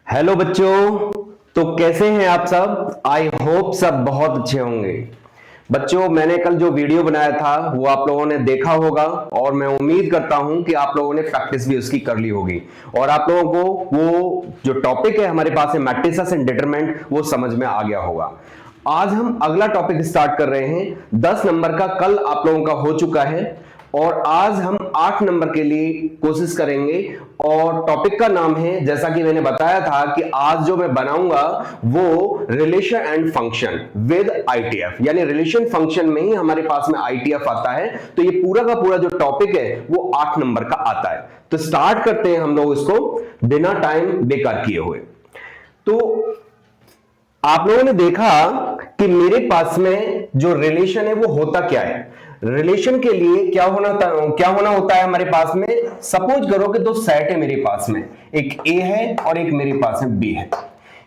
Hello बच्चों। तो कैसे हैं आप सब? आई होप सब बहुत अच्छे होंगे। बच्चों, मैंने कल जो वीडियो बनाया था वो आप लोगों ने देखा होगा और मैं उम्मीद करता हूं कि आप लोगों ने प्रैक्टिस भी उसकी कर ली होगी और आप लोगों को वो जो टॉपिक है हमारे पास है मैट्रिसेस एंड डिटरमिनेंट, वो समझ में आ गया होगा। आज हम अगला टॉपिक स्टार्ट कर रहे हैं। 10 नंबर का कल आप लोगों का हो चुका है और आज हम 8 नंबर के लिए कोशिश करेंगे और टॉपिक का नाम है, जैसा कि मैंने बताया था कि आज जो मैं बनाऊंगा वो relation and function with ITF, यानी रिलेशन फंक्शन में ही हमारे पास में आईटीएफ आता है। तो ये पूरा का पूरा जो टॉपिक है वो 8 नंबर का आता है। तो स्टार्ट करते हैं हम लोग इसको बिना टाइम बेकार किए हुए। तो आप लोगों ने देखा कि मेरे पास में जो रिलेशन है वो होता क्या है। रिलेशन के लिए क्या होना होता है हमारे पास में। सपोज करो कि दो सेट है मेरे पास में, एक ए है और एक मेरे पास में बी है।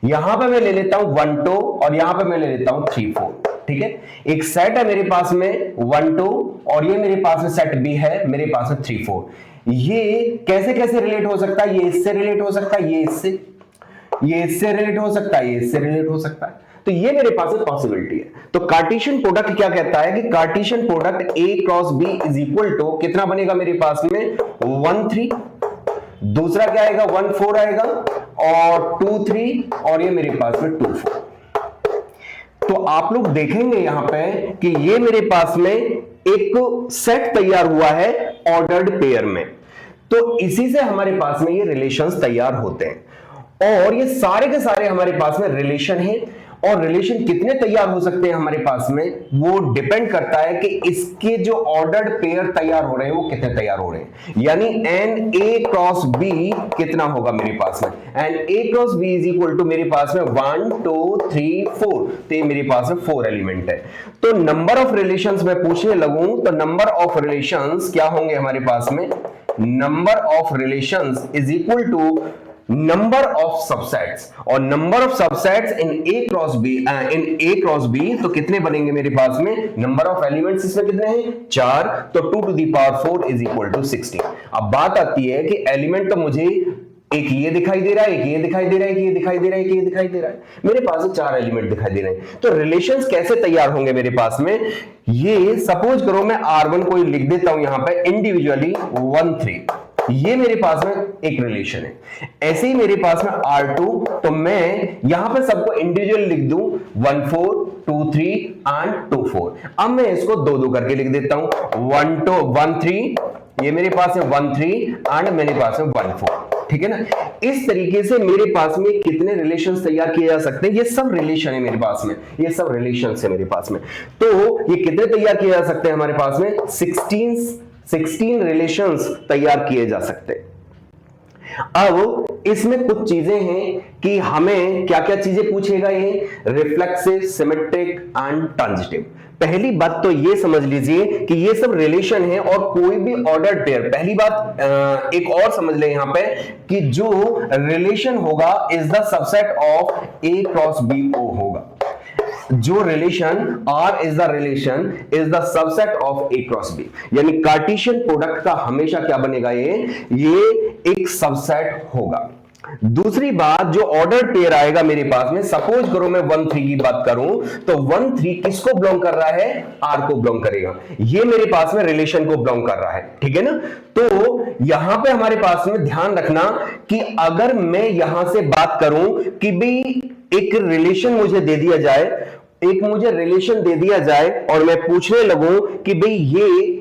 यहां पे मैं ले लेता हूं 1 2 और यहां पे मैं ले लेता हूं 3 4। ठीक है, एक सेट है मेरे पास में 1 2 और ये मेरे पास में सेट बी है मेरे पास में 3 4। ये कैसे कैसे रिलेट हो सकता है? ये इससे रिलेट हो सकता है, ये इससे रिलेट हो सकता है, ये इससे रिलेट हो सकता है। तो ये मेरे पास एक पॉसिबिलिटी है। तो कार्टेशियन प्रोडक्ट क्या कहता है कि Cartesian product A cross B is equal to कितना बनेगा मेरे पास में 1 3, दूसरा क्या आएगा 1 4 आएगा और 2 3 और ये मेरे पास में 2 4। तो आप लोग देखेंगे यहां पे कि ये मेरे पास में एक सेट तैयार हुआ है ऑर्डर्ड पेयर में। तो इसी से हमारे पास में ये रिलेशंस तैयार होते हैं और ये सारे के सारे हमारे पास में रिलेशन है। और रिलेशन कितने तैयार हो सकते हैं हमारे पास में, वो डिपेंड करता है कि इसके जो ऑर्डर्ड पेयर तैयार हो रहे हैं वो कितने तैयार हो रहे हैं। यानी एन ए क्रॉस बी कितना होगा मेरे पास में, n A cross B is equal to मेरे पास में 1 2 3 4। तो ये मेरे पास में 4 एलिमेंट है। तो नंबर ऑफ रिलेशंस मैं पूछने लगूं तो नंबर ऑफ रिलेशंस क्या होंगे हमारे पास में, number of relations is equal to number of subsets, और number of subsets in A cross B तो कितने बनेंगे मेरे पास में, नंबर ऑफ एलिमेंट्स इसमें कितने हैं 4, तो 2 to the power 4 is equal to 16। अब बात आती है कि एलिमेंट तो मुझे एक ये दिखाई दे रहा है, एक ये दिखाई दे रहा है, एक ये दिखाई दे रहा है, एक ये दिखाई दे रहा है, मेरे पास 4 एलिमेंट दिखाई दे रहे हैं। तो रिलेशंस कैसे तैयार होंगे मेरे पास में, ये सपोज करो मैं R1 को लिख देता हूं यहां पे इंडिविजुअली 1 3, ये मेरे पास में एक रिलेशन है। ऐसे ही मेरे पास में R2, तो मैं यहां पे सबको इंडिविजुअल लिख दूं 1 4 2 3 एंड 2 4। अब मैं इसको 2 2 करके लिख देता हूं 1 2 1 3, ये मेरे पास है 1 3 एंड मेरे पास है 1 4। ठीक है ना। इस तरीके से मेरे पास में कितने रिलेशंस तैयार किए जा सकते हैं, ये सब रिलेशन है मेरे पास में, ये सब रिलेशंस है मेरे पास में। तो ये कितने तैयार किए जा सकते हैं हमारे पास में, 16 रिलेशंस तैयार किए जा सकते हैं। अब इसमें कुछ चीजें हैं कि हमें क्या क्या चीजें पूछेगा ये, रिफ्लेक्सिव, सिमेट्रिक एंड ट्रांजिटिव। पहली बात तो ये समझ लीजिए कि ये सब रिलेशन है और कोई भी ऑर्डर्ड पेयर, पहली बात एक और समझ ले यहां पे कि जो रिलेशन होगा is the subset of A cross B ओ होगा। जो relation R is the relation is the subset of A cross B, यानी कार्टेशियन प्रोडक्ट का हमेशा क्या बनेगा, ये एक सबसेट होगा। दूसरी बात, जो ऑर्डर्ड पेयर आएगा मेरे पास में, सपोज करो मैं 1 3 की बात करूं तो 1 3 किसको बिलोंग कर रहा है, R को बिलोंग करेगा। ये मेरे पास में रिलेशन को बिलोंग कर रहा है। ठीक है ना। तो यहां पे हमारे पास में ध्यान रखना कि अगर मैं यहां से बात करूं कि भाई एक रिलेशन मुझे दे दिया जाए, एक मुझे रिलेशन दे दिया जाए और मैं पूछने लगूं कि भाई ये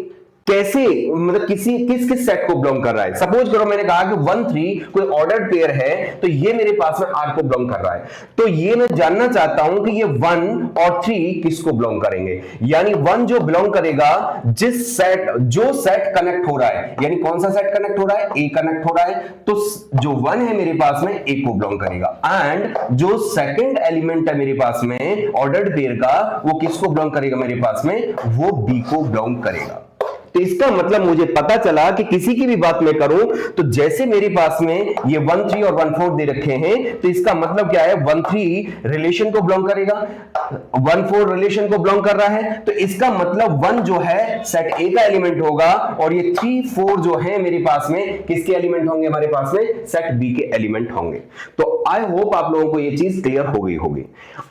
कैसे, मतलब किस किस सेट को बिलोंग कर रहा है। सपोज करो मैंने कहा कि 1 3 कोई ऑर्डर्ड पेयर है तो ये मेरे पास में R को बिलोंग कर रहा है। तो ये मैं जानना चाहता हूं कि ये 1 और 3 किसको बिलोंग करेंगे, यानी 1 जो बिलोंग करेगा जो सेट कनेक्ट हो रहा है, यानी कौन सा सेट कनेक्ट हो रहा है, A कनेक्ट हो रहा है, तो जो 1 है मेरे पास में A को बिलोंग करेगा। एंड जो सेकंड एलिमेंट है मेरे पास में ऑर्डर्ड पेयर का, वो किसको बिलोंग करेगा मेरे पास में, वो B को बिलोंग करेगा। तो इसका मतलब मुझे पता चला कि किसी की भी बात मैं करूं तो जैसे मेरे पास में ये 1 3 और 1 4 दे रखे हैं, तो इसका मतलब क्या है, 1 3 रिलेशन को बिलोंग करेगा, 1 4 रिलेशन को बिलोंग कर रहा है, तो इसका मतलब 1 जो है सेट ए का एलिमेंट होगा और ये 3 4 जो है मेरे पास में किसके एलिमेंट होंगे, हमारे पास में सेट बी के एलिमेंट होंगे। तो आई होप आप लोगों को ये चीज क्लियर हो गई होगी।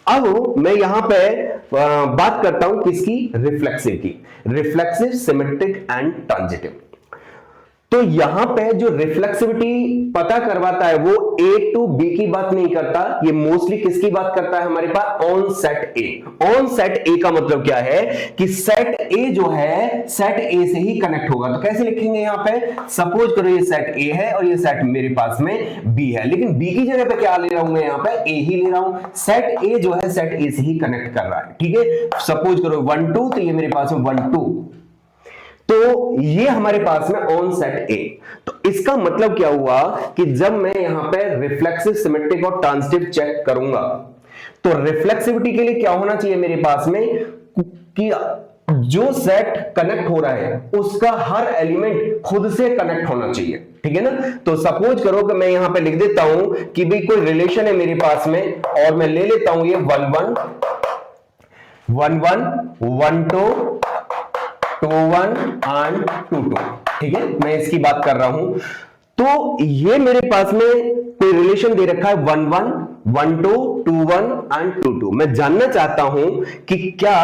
अब मैं यहां पे बात करता हूं किसकी, रिफ्लेक्सिव की, रिफ्लेक्सिव, सिमेट्रिक एंड ट्रांजिटिव। तो यहां पे जो रिफ्लेक्सिविटी पता करवाता है वो ए टू बी की बात नहीं करता, ये मोस्टली किसकी बात करता है, हमारे pass on set A. On set ए का मतलब क्या है कि सेट ए जो है सेट ए से ही कनेक्ट होगा। तो कैसे लिखेंगे यहां पे, सपोज करो ये सेट ए है और ये सेट मेरे पास में बी है, लेकिन बी की जगह पे क्या ले रहा हूं मैं, यहां पे ए ही ले रहा हूं। सेट ए जो है सेट ए से ही कनेक्ट कर रहा है, ठीक है। सपोज करो 1 2, तो ये मेरे पास में 1 2, तो ये हमारे पास में ऑन सेट ए। तो इसका मतलब क्या हुआ कि जब मैं यहां पे रिफ्लेक्सिव, सिमेट्रिक और ट्रांजिटिव चेक करूंगा तो रिफ्लेक्सिविटी के लिए क्या होना चाहिए मेरे पास में कि जो सेट कनेक्ट हो रहा है उसका हर एलिमेंट खुद से कनेक्ट होना चाहिए, ठीक है ना। तो सपोज करो कि मैं यहां पे लिख देता हूं कि भाई कोई रिलेशन है मेरे पास में और मैं ले लेता हूं ये 1 1 1 1 1 2 2 1 एंड 2 2, ठीक है, मैं इसकी बात कर रहा हूं। तो ये मेरे पास में कोई रिलेशन दे रखा है 1 1 1 2 2 1 एंड 2 2। मैं जानना चाहता हूं कि क्या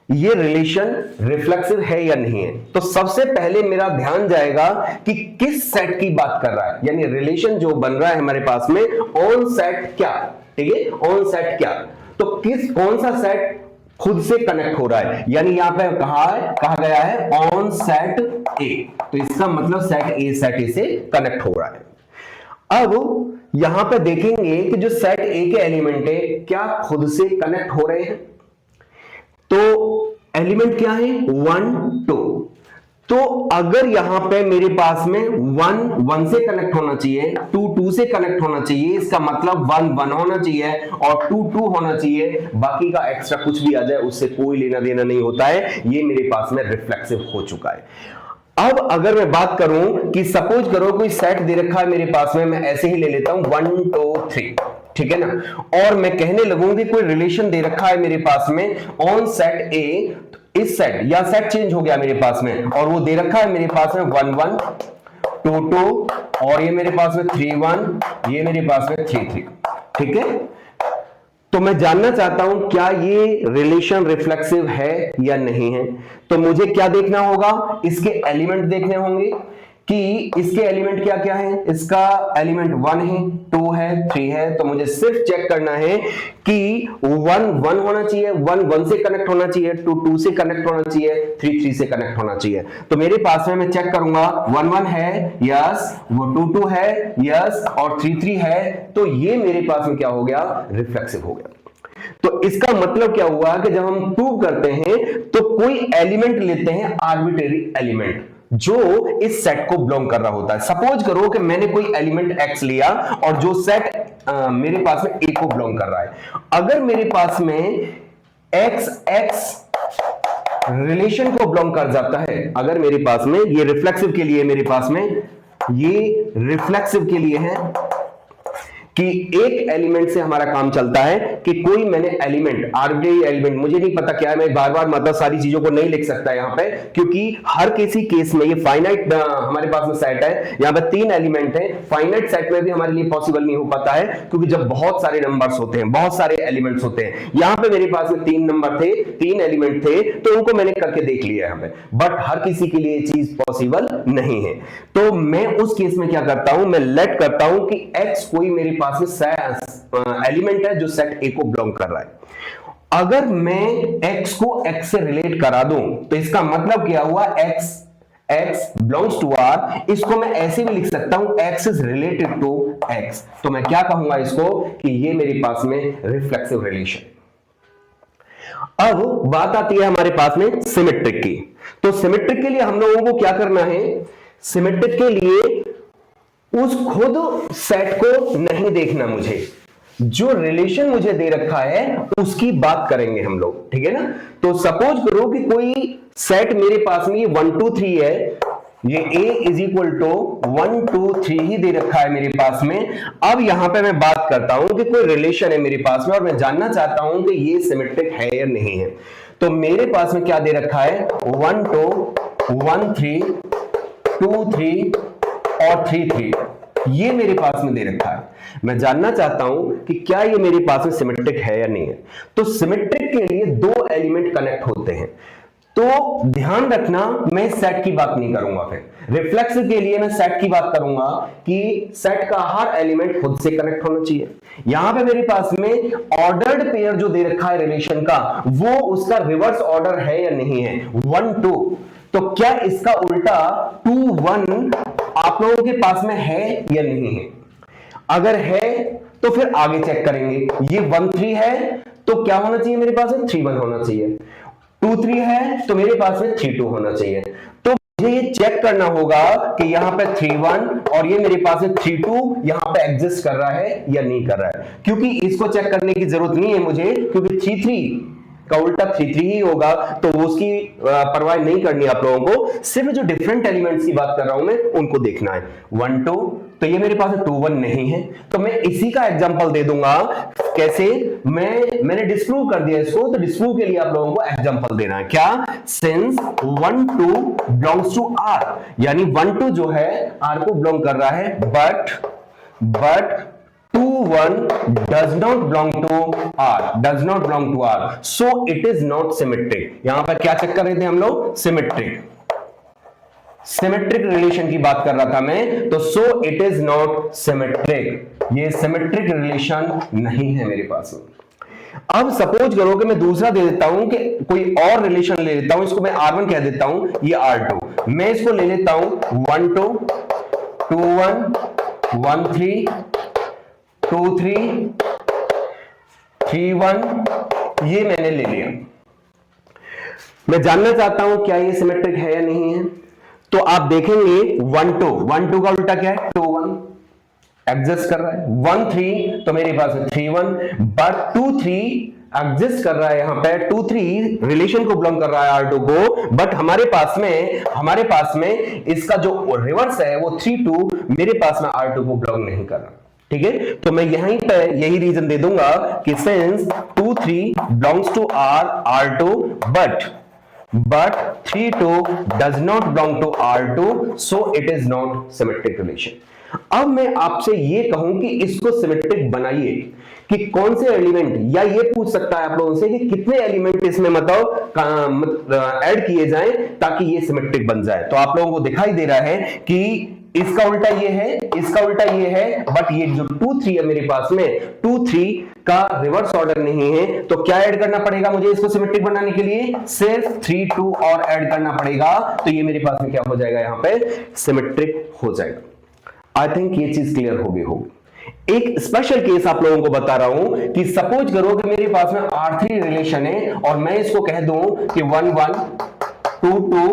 ये रिलेशन रिफ्लेक्सिव है या नहीं है। तो सबसे पहले मेरा ध्यान जाएगा कि किस सेट की बात कर रहा है, यानी रिलेशन जो बन रहा है हमारे पास में ऑन सेट क्या, ठीक है, ऑन सेट क्या। तो कौन सा सेट खुद से कनेक्ट हो रहा है, यानी यहां पे कहा गया है ऑन सेट ए, तो इसका मतलब सेट ए से कनेक्ट हो रहा है। अब यहां पे देखेंगे कि जो सेट ए के एलिमेंट है क्या खुद से कनेक्ट हो रहे हैं। तो एलिमेंट क्या है, 1 2। तो अगर यहां पे मेरे पास में 1 1 से कनेक्ट होना चाहिए, 2 2 से कनेक्ट होना चाहिए, इसका मतलब 1 1 होना चाहिए और 2 2 होना चाहिए, बाकी का एक्स्ट्रा कुछ भी आ जाए उससे कोई लेना देना नहीं होता है, ये मेरे पास में रिफ्लेक्सिव हो चुका है। अब अगर मैं बात करूं कि सपोज करो कोई सेट दे रखा है मेरे पास में, मैं ऐसे ही ले लेता हूं 1 2 3, ठीक है ना, और मैं कहने लगूं कि कोई रिलेशन दे रखा है मेरे पास में ऑन सेट ए, इस सेट या सेट चेंज हो गया मेरे पास में और वो दे रखा है मेरे पास में 1 1 2 2 और ये मेरे पास में 3 1, ये मेरे पास में 3 3, ठीक है। तो मैं जानना चाहता हूं क्या ये रिलेशन रिफ्लेक्सिव है या नहीं है। तो मुझे क्या देखना होगा, इसके एलिमेंट देखने होंगे कि इसके एलिमेंट क्या क्या है। इसका एलिमेंट 1 है, 2 है, 3 है। तो मुझे सिर्फ चेक करना है कि 1 1 होना चाहिए, 1 1 से कनेक्ट होना चाहिए, 2 2 से कनेक्ट होना चाहिए, 3 3 से कनेक्ट होना चाहिए। तो मेरे पास में मैं चेक करूंगा 1 1 है, यस, वो 2 2 है, यस, और 3 3 है, तो ये मेरे पास में क्या हो गया, रिफ्लेक्सिव हो गया। तो इसका मतलब क्या हुआ कि जब हम प्रूव करते हैं तो कोई एलिमेंट लेते हैं, आर्बिट्रेरी एलिमेंट जो इस सेट को बिलोंग कर रहा होता है। सपोज करो कि मैंने कोई एलिमेंट x लिया और जो सेट मेरे पास में a को बिलोंग कर रहा है। अगर मेरे पास में x रिलेशन को बिलोंग कर जाता है, अगर मेरे पास में ये रिफ्लेक्सिव के लिए, मेरे पास में ये रिफ्लेक्सिव के लिए है कि एक एलिमेंट से हमारा काम चलता है कि कोई मैंने एलिमेंट, आर्बिट्रेरी एलिमेंट, मुझे नहीं पता क्या है, मैं बार बार मतलब सारी चीजों को नहीं लिख सकता यहां पे, क्योंकि हर किसी केस में ये फाइनाइट हमारे पास में सेट है, यहां पे 3 एलिमेंट है। फाइनाइट सेट में भी हमारे लिए पॉसिबल नहीं हो पाता है क्योंकि जब बहुत सारे नंबर्स होते हैं, बहुत सारे एलिमेंट्स होते हैं। यहां पे मेरे पास में 3 नंबर थे, 3 एलिमेंट थे, तो उनको मैंने करके देख लिया यहां पे, बट हर किसी के लिए ये चीज पॉसिबल नहीं है। तो मैं उस केस में क्या करता हूं, मैं लेट करता हूं कि x कोई मेरे पास में एलिमेंट है जो सेट ए को बिलोंग कर रहा है। अगर मैं x को x से रिलेट करा दूं तो इसका मतलब क्या हुआ, x बिलोंग्स टू r। इसको मैं ऐसे भी लिख सकता हूं x is related to x। तो मैं क्या कहूंगा इसको कि ये मेरे पास में रिफ्लेक्सिव रिलेशन। अब बात आती है हमारे पास में सिमेट्रिक की। तो सिमेट्रिक के लिए हम लोगों को क्या करना है, सिमेट्रिक के लिए उस खुद सेट को नहीं देखना मुझे, जो रिलेशन मुझे दे रखा है उसकी बात करेंगे हम लोग, ठीक है ना। तो सपोज करो कि कोई सेट मेरे पास में 1 2 3 है, ये A इज इक्वल टू 1 2 3 ही दे रखा है मेरे पास में। अब यहां पे मैं बात करता हूं कि कोई रिलेशन है मेरे पास में और मैं जानना चाहता हूं कि ये सिमेट्रिक है या नहीं है। तो मेरे पास में क्या दे रखा है, 1 2 1 3 2 3 और 3 3, ये मेरे पास में दे रखा है। मैं जानना चाहता हूं कि क्या ये मेरे पास में सिमेट्रिक है या नहीं है। तो सिमेट्रिक के लिए दो एलिमेंट कनेक्ट होते हैं। तो ध्यान रखना, मैं सेट की बात नहीं करूंगा, फिर रिफ्लेक्सिव के लिए मैं सेट की बात करूंगा कि सेट का हर एलिमेंट खुद से कनेक्ट होना चाहिए। यहां पे मेरे पास में ऑर्डर्ड पेयर जो दे रखा है रिलेशन का, वो उसका रिवर्स ऑर्डर है या नहीं है, 1 2। तो क्या इसका उल्टा 2 1 आप लोगों के पास में है या नहीं है? अगर है तो फिर आगे चेक करेंगे। ये 1 3 है तो क्या होना चाहिए मेरे पास में, 3 1 होना चाहिए। 2 3 है तो मेरे पास में 3 2 होना चाहिए। तो मुझे ये चेक करना होगा कि यहां पे 3 1 और ये मेरे पास में 3 2 यहां पे एग्जिस्ट कर रहा है या नहीं कर रहा है। क्योंकि इसको चेक करने की जरूरत नहीं है मुझे, क्योंकि 3 3 का उल्टा 3 3 ही होगा, तो उसकी परवाह नहीं करनी आप लोगों को। सिर्फ जो डिफरेंट एलिमेंट्स की बात कर रहा हूं मैं, उनको देखना है। 1 2 तो ये मेरे पास 2 1 नहीं है, तो मैं इसी का एग्जांपल दे दूंगा। कैसे? मैंने डिस्प्रूव कर दिया इसको, तो डिस्प्रूव के लिए आप लोगों को एग्जांपल देना है। क्या? सिंस 1 2 बिलोंग्स टू आर, यानी 1 2 जो है आर को बिलोंग कर रहा है, but 2 1 does not belong to R, so it is not symmetric। यहां पर क्या चेक कर रहे थे हम लोग? सिमेट्रिक रिलेशन की बात कर रहा था मैं, तो so it is not symmetric, ये सिमेट्रिक रिलेशन नहीं है मेरे पास में। अब सपोज करो कि मैं दूसरा दे देता हूं कि कोई और रिलेशन ले लेता हूं, इसको मैं R1 कह देता हूं, ये R2। मैं इसको ले लेता हूं 1 2 2 1 1 3 2 3 3 1, ये मैंने ले लिया। मैं जानना चाहता हूं क्या ये सिमेट्रिक है या नहीं है। तो आप देखेंगे 1 2 का उल्टा क्या है, 2 1 एग्जिस्ट कर रहा है। 1 3 तो मेरे पास है 3 1, बट 2 3 एग्जिस्ट कर रहा है। यहां पे 2 3 रिलेशन को बिलोंग कर रहा है R2 को, बट हमारे पास में इसका जो रिवर्स है वो 3 2 मेरे पास में R2 को बिलोंग नहीं कर रहा। ठीक है, तो मैं यहीं पे यही रीजन दे दूंगा कि since 2 3 belongs to R2, but 3 2 does not belong to R2, so it is not symmetric relation। अब मैं आपसे ये कहूं कि इसको सिमेट्रिक बनाइए, कि कौन से एलिमेंट, या ये पूछ सकता है आप लोगों से कि कितने एलिमेंट इसमें मतलब ऐड किए जाएं ताकि ये सिमेट्रिक बन जाए। तो आप लोगों को दिखाई दे रहा है कि इसका उल्टा ये है, इसका उल्टा ये है, बट ये जो 2 3 है मेरे पास में, 2 3 का रिवर्स ऑर्डर नहीं है। तो क्या ऐड करना पड़ेगा मुझे इसको सिमेट्रिक बनाने के लिए? सिर्फ 3 2 और ऐड करना पड़ेगा, तो ये मेरे पास में क्या हो जाएगा, यहां पे सिमेट्रिक हो जाएगा। आई थिंक ये चीज क्लियर हो गई होगी। एक स्पेशल केस आप लोगों को बता रहा हूं कि सपोज करो कि मेरे पास में R3 रिलेशन है और मैं इसको कह दूं कि 1 1 2 2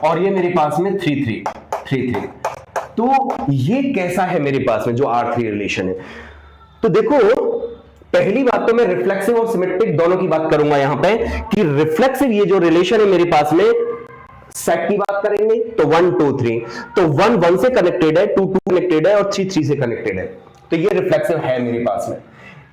और ये मेरे पास में 3 3। तो ये कैसा है मेरे पास में जो R3 रिलेशन है? तो देखो, पहली बात तो मैं रिफ्लेक्सिव और सिमेट्रिक दोनों की बात करूंगा यहां पे, कि रिफ्लेक्सिव ये जो रिलेशन है मेरे पास में, सेट की बात करेंगे तो 1 2 3, तो 1 1 से कनेक्टेड है, 2 2 कनेक्टेड है और 3 3 से कनेक्टेड है। तो ये रिफ्लेक्सिव है मेरे पास में।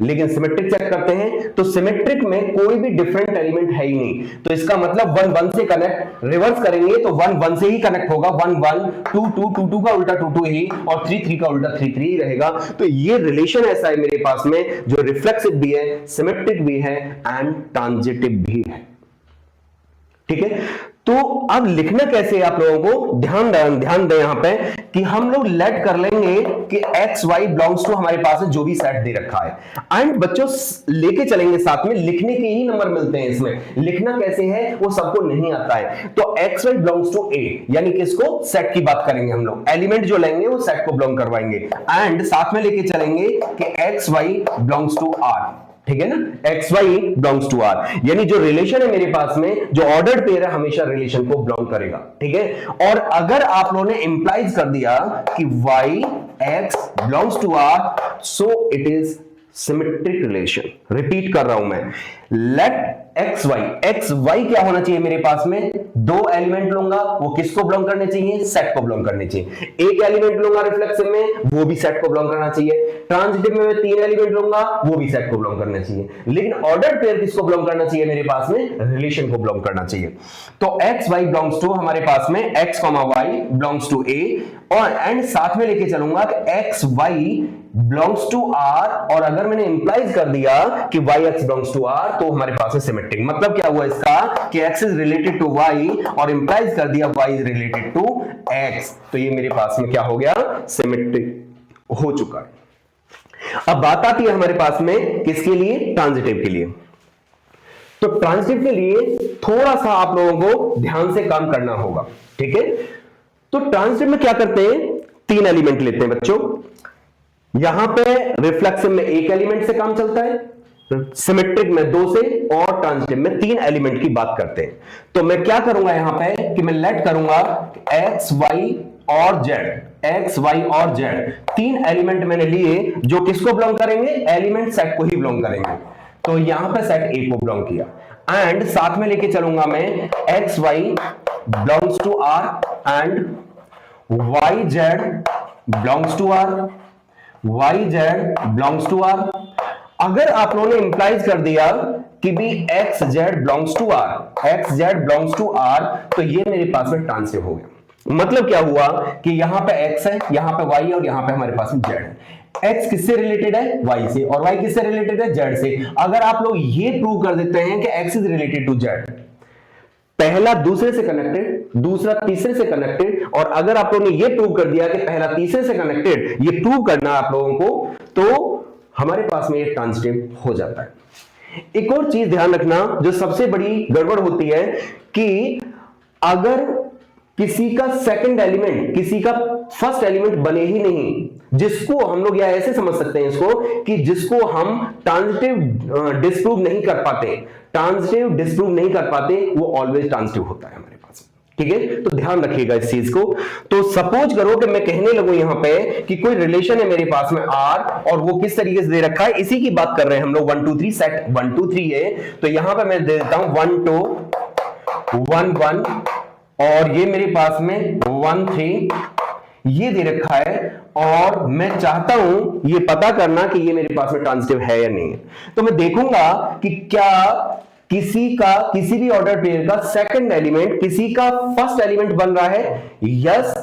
लेकिन सिमेट्रिक चेक करते हैं, तो सिमेट्रिक में कोई भी डिफरेंट एलिमेंट है ही नहीं। तो इसका मतलब 1 1 से कनेक्ट, रिवर्स करेंगे तो 1 1 से ही कनेक्ट होगा, 1 1 2 2 2 2 का उल्टा 2 2 ही, और 3 3 का उल्टा 3 3 ही रहेगा। तो ये रिलेशन ऐसा है मेरे पास में जो रिफ्लेक्सिव भी है, सिमेट्रिक भी है एंड ट्रांजिटिव भी है। ठीक है, तो अब लिखना कैसे है आप लोगों को ध्यान दें यहां पे, कि हम लोग लेट कर लेंगे कि x y बिलोंग्स टू हमारे पास जो भी सेट दे रखा है, एंड बच्चों लेके चलेंगे साथ में, लिखने के ही नंबर मिलते हैं इसमें। लिखना कैसे है वो सबको नहीं आता है। तो x y belongs to a, यानी कि इसको सेट की बात करेंगे हम लोग, एलिमेंट जो लेंगे वो सेट को बिलोंग करवाएंगे, एंड साथ में लेके चलेंगे कि x y belongs to r। ठीक है ना, x Y belongs to R, यानी जो रिलेशन है मेरे पास में, जो ऑर्डर्ड पेयर है, हमेशा रिलेशन को बिलोंग करेगा। ठीक है, और अगर आप लोगों ने इंप्लाइज कर दिया कि Y x belongs to R, so it is symmetric relation. Repeat कर रहा हूं मैं, लेट एक्स वाई क्या होना चाहिए मेरे पास में, दो एलिमेंट लूंगा, वो किसको बिलोंग करने चाहिए, सेट को बिलोंग करने चाहिए। एक एलिमेंट लूंगा रिफ्लेक्सिव में, वो भी सेट को बिलोंग करना चाहिए। ट्रांजिटिव में मैं तीन एलिमेंट लूंगा, वो भी सेट को बिलोंग करना चाहिए। लेकिन ऑर्डर पेयर किसको बिलोंग करना चाहिए मेरे पास में, रिलेशन को बिलोंग करना चाहिए। तो एक्स वाई बिलोंग्स टू हमारे पास में X comma Y belongs to A, और एंड साथ में लेके चलूंगा कि X Y belongs to R, और अगर मैंने इंप्लाइज कर दिया कि Y x belongs to R तो हमारे पास है सिमेट्रिक। मतलब क्या हुआ इसका कि x is related to y और इंप्लाइज कर दिया y is related to x, तो ये मेरे पास में क्या हो गया, सिमेट्रिक हो चुका है। अब बात आती है हमारे पास में किसके लिए, ट्रांजिटिव के लिए। तो ट्रांजिटिव के लिए थोड़ा सा आप लोगों को ध्यान से काम करना होगा, ठीक है। तो ट्रांजिटिव में क्या करते हैं, तीन एलिमेंट लेते हैं बच्चों। यहां पे रिफ्लेक्सिव में एक एलिमेंट से काम चलता है, सिमेट्रिक में दो से, और ट्रांजिटिव में तीन एलिमेंट की बात करते हैं। तो मैं क्या करूंगा यहां पे कि मैं लेट करूंगा एक्स वाई और जेड, एक्स वाई और जेड तीन एलिमेंट मैंने लिए जो किसको बिलोंग करेंगे, एलिमेंट सेट को ही बिलोंग करेंगे। तो यहां पे सेट ए को बिलोंग किया, एंड साथ में लेके चलूंगा मैं x Y belongs to R and y z belongs to R, y z belongs to R. अगर आप लोगों ने इंप्लाइज कर दिया कि भी x z belongs to R, x z belongs to R, तो ये मेरे पास में ट्रांजिटिव हो गया। मतलब क्या हुआ कि यहां पे एक्स है, यहां पे वाई है, और यहां पे हमारे पास में जेड है। एक्स किससे रिलेटेड है, वाई से, और वाई किससे रिलेटेड है, जेड से। अगर आप लोग ये प्रूव कर देते हैं कि x is related to z, पहला दूसरे से कनेक्टेड, दूसरा तीसरे से कनेक्टेड, और अगर आप लोगों ने ये प्रूव कर दिया कि पहला तीसरे से कनेक्टेड, ये प्रूव करना आप लोगों को, तो हमारे पास में ये ट्रांजिटिव हो जाता है। एक और चीज ध्यान रखना जो सबसे बड़ी गड़बड़ होती है कि अगर किसी का सेकंड एलिमेंट किसी का फर्स्ट एलिमेंट बने ही नहीं, जिसको हम लोग या ऐसे समझ सकते हैं इसको कि जिसको हम ट्रांजिटिव डिस्प्रूव नहीं कर पाते, ट्रांजिटिव डिस्प्रूव नहीं कर पाते, वो ऑलवेज ट्रांजिटिव होता है हमारे पास, ठीक है। तो ध्यान रखिएगा इस चीज को। तो सपोज करो कि मैं कहने लगूं यहां पे कि कोई रिलेशन है मेरे पास में आर, और वो किस तरीके से दे रखा है, इसी की बात कर रहे हैं हम लोग, 1 2 3 सेट 1 2 3 है। तो यहां पे मैं दे देता हूं 1 2 1 1, और ये मेरे पास में 1 3 ये दे रखा है, और मैं चाहता हूं ये पता करना कि ये मेरे पास में ट्रांजिटिव है या नहीं है। तो मैं देखूंगा कि क्या किसी भी ऑर्डर पेयर का सेकंड एलिमेंट किसी का फर्स्ट एलिमेंट बन रहा है, यस,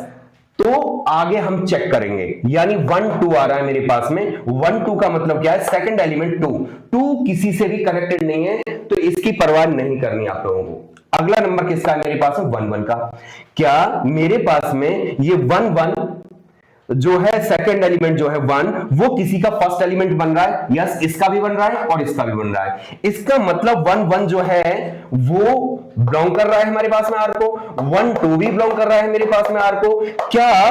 तो आगे हम चेक करेंगे। यानी 1 2 आ रहा है मेरे पास में, 1 2 का मतलब क्या है, सेकंड एलिमेंट 2 किसी से भी कनेक्टेड नहीं है, तो इसकी परवाह नहीं करनी आप लोगों को। अगला नंबर किसका है मेरे पास में, 1 1 का। क्या मेरे पास में ये 1 1 जो है, सेकंड एलिमेंट जो है 1, वो किसी का फर्स्ट एलिमेंट बन रहा है, यस, इसका भी बन रहा है और इसका भी बन रहा है। इसका मतलब 1 1 जो है वो बिलोंग कर रहा है हमारे पास में आर को, 1 2 भी बिलोंग कर रहा है मेरे पास में आर को। क्या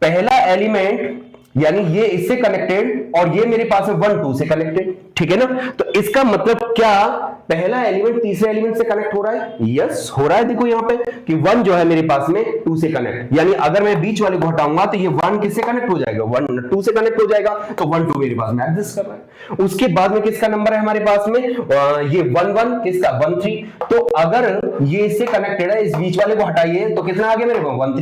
पहला एलिमेंट यानी ये इससे कनेक्टेड और ये मेरे पास है 1 2 से कनेक्टेड, ठीक है ना। तो इसका मतलब क्या पहला एलिमेंट तीसरे एलिमेंट से कनेक्ट हो रहा है, यस हो रहा है। देखो यहां पे कि 1 जो है मेरे पास में 2 से कनेक्ट, यानी अगर मैं बीच वाले को हटाऊंगा तो ये 1 किससे कनेक्ट हो जाएगा, 1 2 से कनेक्ट हो जाएगा, तो 1 2 मेरे पास में एग्जिस्ट कर रहा है। उसके बाद में किसका नंबर है हमारे पास में, ये 1 1 किसका 1 3। तो अगर ये इससे कनेक्टेड है, इस बीच वाले को हटाइए तो कितना आ गया मेरे को 1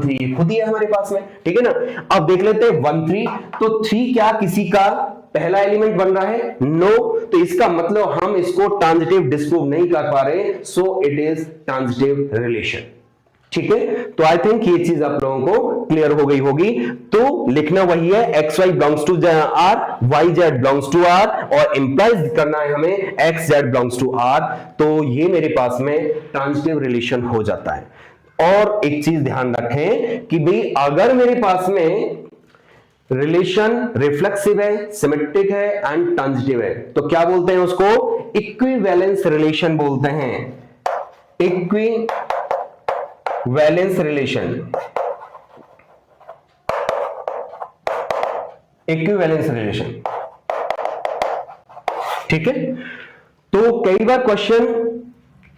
3 ये खुद ही है हमारे पास में, ठीक है ना। अब देख लेते हैं 1 3, तो 3 क्या किसी का पहला एलिमेंट बन रहा है, नो, तो इसका मतलब हम इसको ट्रांजिटिव डिस्प्रूव नहीं कर पा रहे, सो इट इज ट्रांजिटिव रिलेशन, ठीक है। तो आई थिंक ये चीज आप लोगों को क्लियर हो गई होगी। तो लिखना वही है, x Y belongs to R, y z belongs to R, और इंप्लाइज करना है हमें x z belongs to R, तो ये मेरे पास में ट्रांजिटिव रिलेशन हो जाता है। और एक चीज ध्यान रखें कि भाई अगर मेरे पास में रिलेशन रिफ्लेक्सिव है, सिमेट्रिक है एंड ट्रांजिटिव है, तो क्या बोलते हैं उसको, इक्विवेलेंस रिलेशन बोलते हैं, इक्विवेलेंस रिलेशन, इक्विवेलेंस रिलेशन, ठीक है। तो कई बार क्वेश्चन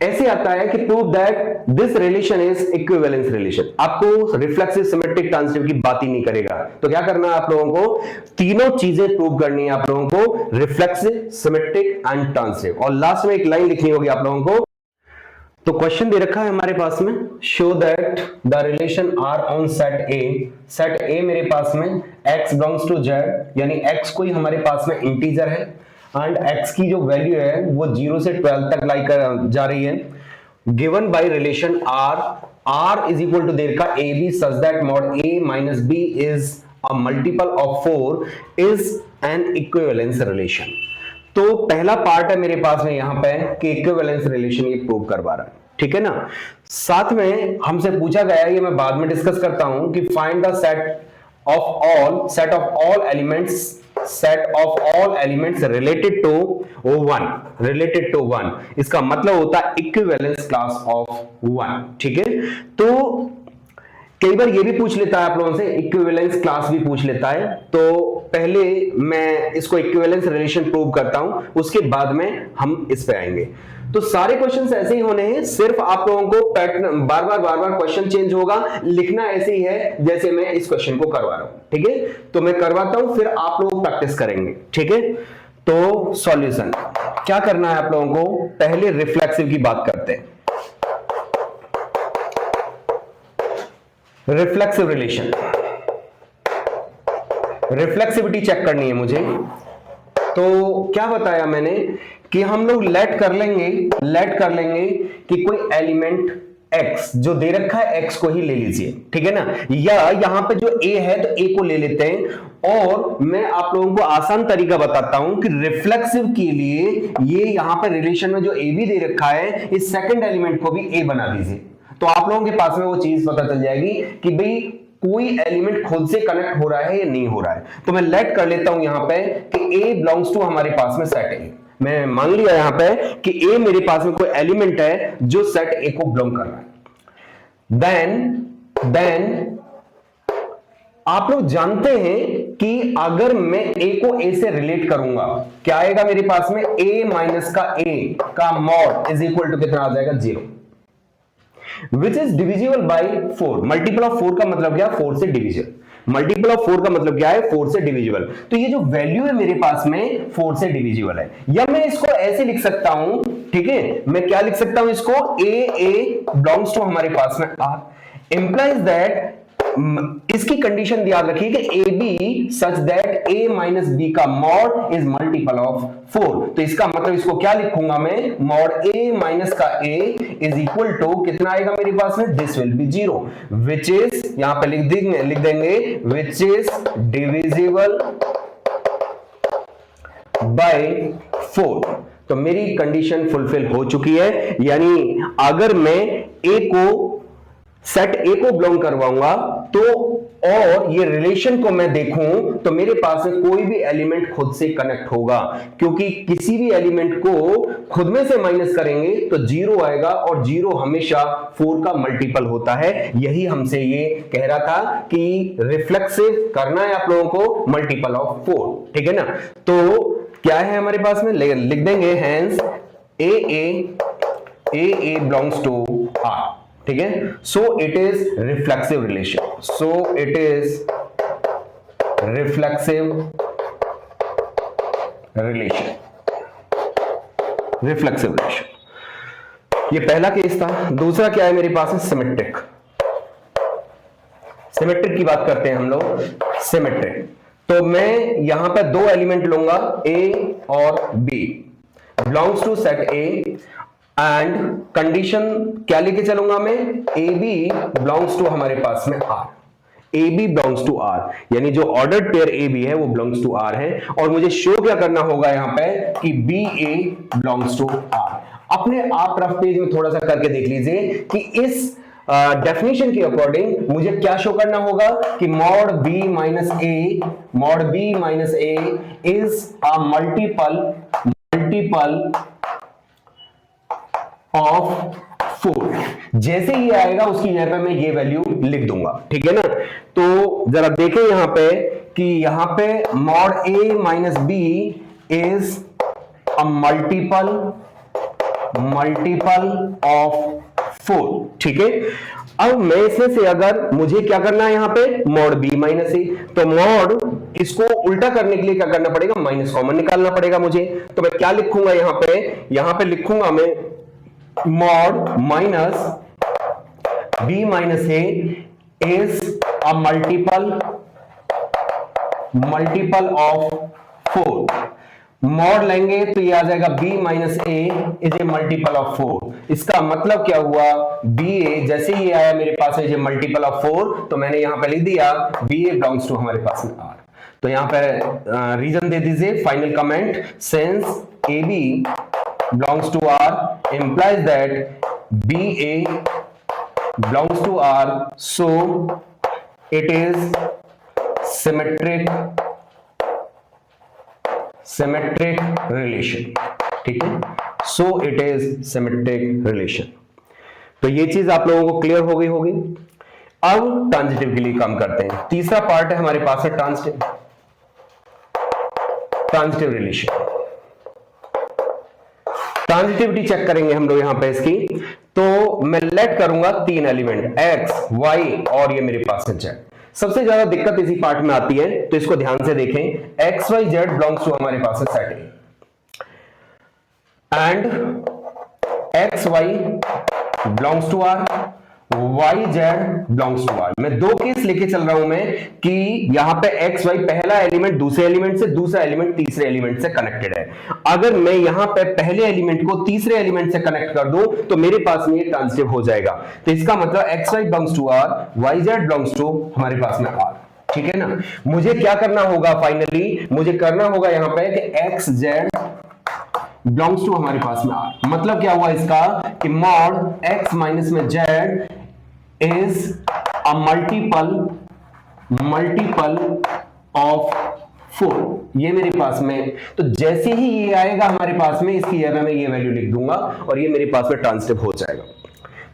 ऐसे आता है कि prove that this relation is equivalence relation. आपको रिफ्लेक्सिव, सिमेट्रिक, ट्रांजिटिव की बात ही नहीं करेगा। तो क्या करना है आप लोगों को, तीनों चीजें प्रूव करनी है आप लोगों को, रिफ्लेक्सिव, सिमेट्रिक एंड ट्रांजिटिव, और लास्ट में एक लाइन लिखनी होगी आप लोगों को। तो क्वेश्चन दे रखा है हमारे पास में, show that the relation R on set A. Set A मेरे पास में x बिलोंग्स टू z, यानी x कोई हमारे पास में इंटीजर है एंड x की जो वैल्यू है वो 0 से 12 तक लाई कर जा रही है, given by relation r is equal to देर का A B such that mod a minus B is a multiple of 4 is an equivalence relation. तो पहला पार्ट है मेरे पास में यहां पे कि इक्विवेलेंस रिलेशन ये प्रूव करवा रहा है, ठीक है ना। साथ में हमसे पूछा गया है, ये मैं बाद में डिस्कस करता हूं, कि find the set of all elements related to 1। इसका मतलब होता है इक्विवेलेंस क्लास ऑफ 1, ठीक है। तो कई बार ये भी पूछ लेता है आप लोगों से, इक्विवेलेंस क्लास भी पूछ लेता है। तो पहले मैं इसको इक्विवेलेंस रिलेशन प्रूव करता हूं, उसके बाद में हम इस पे आएंगे। तो सारे क्वेश्चंस ऐसे ही होने हैं, सिर्फ आप लोगों को पैटर्न बार बार क्वेश्चन चेंज होगा, लिखना ऐसे ही है जैसे मैं इस क्वेश्चन को करवा रहा हूं, ठीक है। तो मैं करवाता हूं, फिर आप लोग प्रैक्टिस करेंगे, ठीक है। तो सॉल्यूशन क्या करना है आप लोगों को, पहले रिफ्लेक्सिव की बात करते हैं। रिफ्लेक्सिव रिलेशन, रिफ्लेक्सिविटी चेक करनी है मुझे। तो क्या बताया मैंने कि हम लोग लेट कर लेंगे कि कोई एलिमेंट x जो दे रखा है x को ही ले लीजिए, ठीक है ना। या यहां पे जो a है तो a को ले लेते हैं, और मैं आप लोगों को आसान तरीका बताता हूं कि रिफ्लेक्सिव के लिए ये यहां पे रिलेशन में जो a भी दे रखा है, इस सेकंड एलिमेंट को भी a बना दीजिए। तो आप लोगों के पास में वो चीज पता चल जाएगी कि भाई कोई एलिमेंट खुद से कनेक्ट हो रहा है या नहीं हो रहा है। तो मैं लेट कर लेता हूं यहां पे कि a बिलोंग्स टू हमारे पास में सेट ए। मैं मान लिया यहां पे कि a मेरे पास में कोई एलिमेंट है जो सेट ए को बिलोंग कर रहा है। देन आप लोग जानते हैं कि अगर मैं a को a से रिलेट करूंगा, क्या आएगा मेरे पास में, a माइनस का a का मॉड इज इक्वल टू कितना आ जाएगा, 0, which is divisible by 4। Multiple of 4 का मतलब क्या, 4 से डिविजिबल। मल्टीपल ऑफ 4 का मतलब क्या है, 4 से डिविजिबल। तो ये जो वैल्यू है मेरे पास में 4 से डिविजिबल है। या मैं इसको ऐसे लिख सकता हूं, ठीक है, मैं क्या लिख सकता हूं इसको, a बिलोंग्स टू हमारे पास में r, इंप्लाइज दैट, इसकी कंडीशन याद रखिए कि a B such that a minus b का मॉड इज मल्टीपल ऑफ 4। तो इसका मतलब इसको क्या लिखूंगा मैं, मॉड a माइनस का a इज इक्वल टू कितना आएगा मेरे पास में, this will be 0, which is यहां पे लिख देंगे विच इज डिविजिबल बाय 4। तो मेरी कंडीशन फुलफिल हो चुकी है, यानी अगर मैं a को सेट ए को बिलोंग करवाऊंगा तो, और ये रिलेशन को मैं देखूं तो मेरे पास में कोई भी एलिमेंट खुद से कनेक्ट होगा, क्योंकि किसी भी एलिमेंट को खुद में से माइनस करेंगे तो 0 आएगा, और 0 हमेशा 4 का मल्टीपल होता है। यही हमसे ये कह रहा था कि रिफ्लेक्सिव करना है आप लोगों को मल्टीपल ऑफ 4, ठीक है ना। तो क्या है हमारे पास में, लिख देंगे hence a belongs to R, ठीक है। So it is reflexive relation, so it is reflexive relation, reflexive relation. ये पहला केस था। दूसरा क्या है मेरे पास है, सिमेट्रिक। सिमेट्रिक की बात करते हैं हम लोग, सिमेट्रिक। तो मैं यहां पर दो एलिमेंट लूंगा, ए और b, belongs to set A, and condition क्या लेके चलूंगा मैं, ए बी बिलोंग्स टू हमारे पास में R, a b belongs to R, यानी जो ऑर्डर्ड पेयर ए बी है वो बिलोंग्स टू आर है। और मुझे शो क्या करना होगा यहां पे कि b a belongs to R. अपने आप रफ पेज में थोड़ा सा करके देख लीजिए कि इस डेफिनेशन के अकॉर्डिंग मुझे क्या शो करना होगा कि mod b minus a is a multiple of 4। जैसे ये आएगा उसकी जगह पे मैं ये वैल्यू लिख दूंगा, ठीक है ना। तो जरा देखें यहां पे कि यहां पे mod a minus B is a multiple multiple of 4, ठीक है। अब मैं इसमें से अगर मुझे क्या करना है यहां पे मॉड b माइनस ए, तो मॉड इसको उल्टा करने के लिए क्या करना पड़ेगा, माइनस कॉमन निकालना पड़ेगा मुझे। तो मैं क्या लिखूंगा यहां पे लिखूंगा मैं mod minus b minus a is a multiple of 4। Mod लेंगे तो ये आ जाएगा b minus a is a multiple of 4। इसका मतलब क्या हुआ, ba जैसे ही आया मेरे पास है मल्टीपल ऑफ 4, तो मैंने यहां पे लिख दिया ba बिलोंग्स टू हमारे पास में r। तो यहां पे रीजन दे दीजिए, final comment, since ab belongs to r implies that ba belongs to R, so it is symmetric relation, ठीक है। so it is symmetric relation। तो ये चीज आप लोगों को क्लियर हो गई होगी। अब ट्रांजिटिव के लिए काम करते हैं। तीसरा पार्ट है हमारे पास है ट्रांजिटिव रिलेशन। ट्रांजिटिविटी चेक करेंगे हम लोग यहां पे इसकी। तो मैं लेट करूंगा 3 एलिमेंट x, y और ये मेरे पास है z। सबसे ज्यादा दिक्कत इसी पार्ट में आती है, तो इसको ध्यान से देखें। x, y, z belongs to हमारे पास है set A and x, y belongs to R, y, z belongs to R। मैं 2 केस लेके चल रहा हूं मैं कि यहां पे x, y पहला एलिमेंट दूसरे एलिमेंट से, दूसरा एलिमेंट तीसरे एलिमेंट से कनेक्टेड है। अगर मैं यहां पे पहले एलिमेंट को तीसरे एलिमेंट से कनेक्ट कर दूं तो मेरे पास में ये ट्रांजिटिव हो जाएगा। तो इसका मतलब x, y belongs to R, y, z belongs to हमारे पास में R, ठीक है ना। मुझे क्या करना होगा, फाइनली मुझे करना होगा यहां पे कि x, z बिलोंग्स टू हमारे पास में R। मतलब क्या हुआ इसका कि मॉड x माइनस में z is a multiple of 4। ये मेरे पास में, तो जैसे ही ये आएगा हमारे पास में, इसकी जगह में ये वैल्यू लिख दूंगा और ये मेरे पास में ट्रांजिटिव हो जाएगा।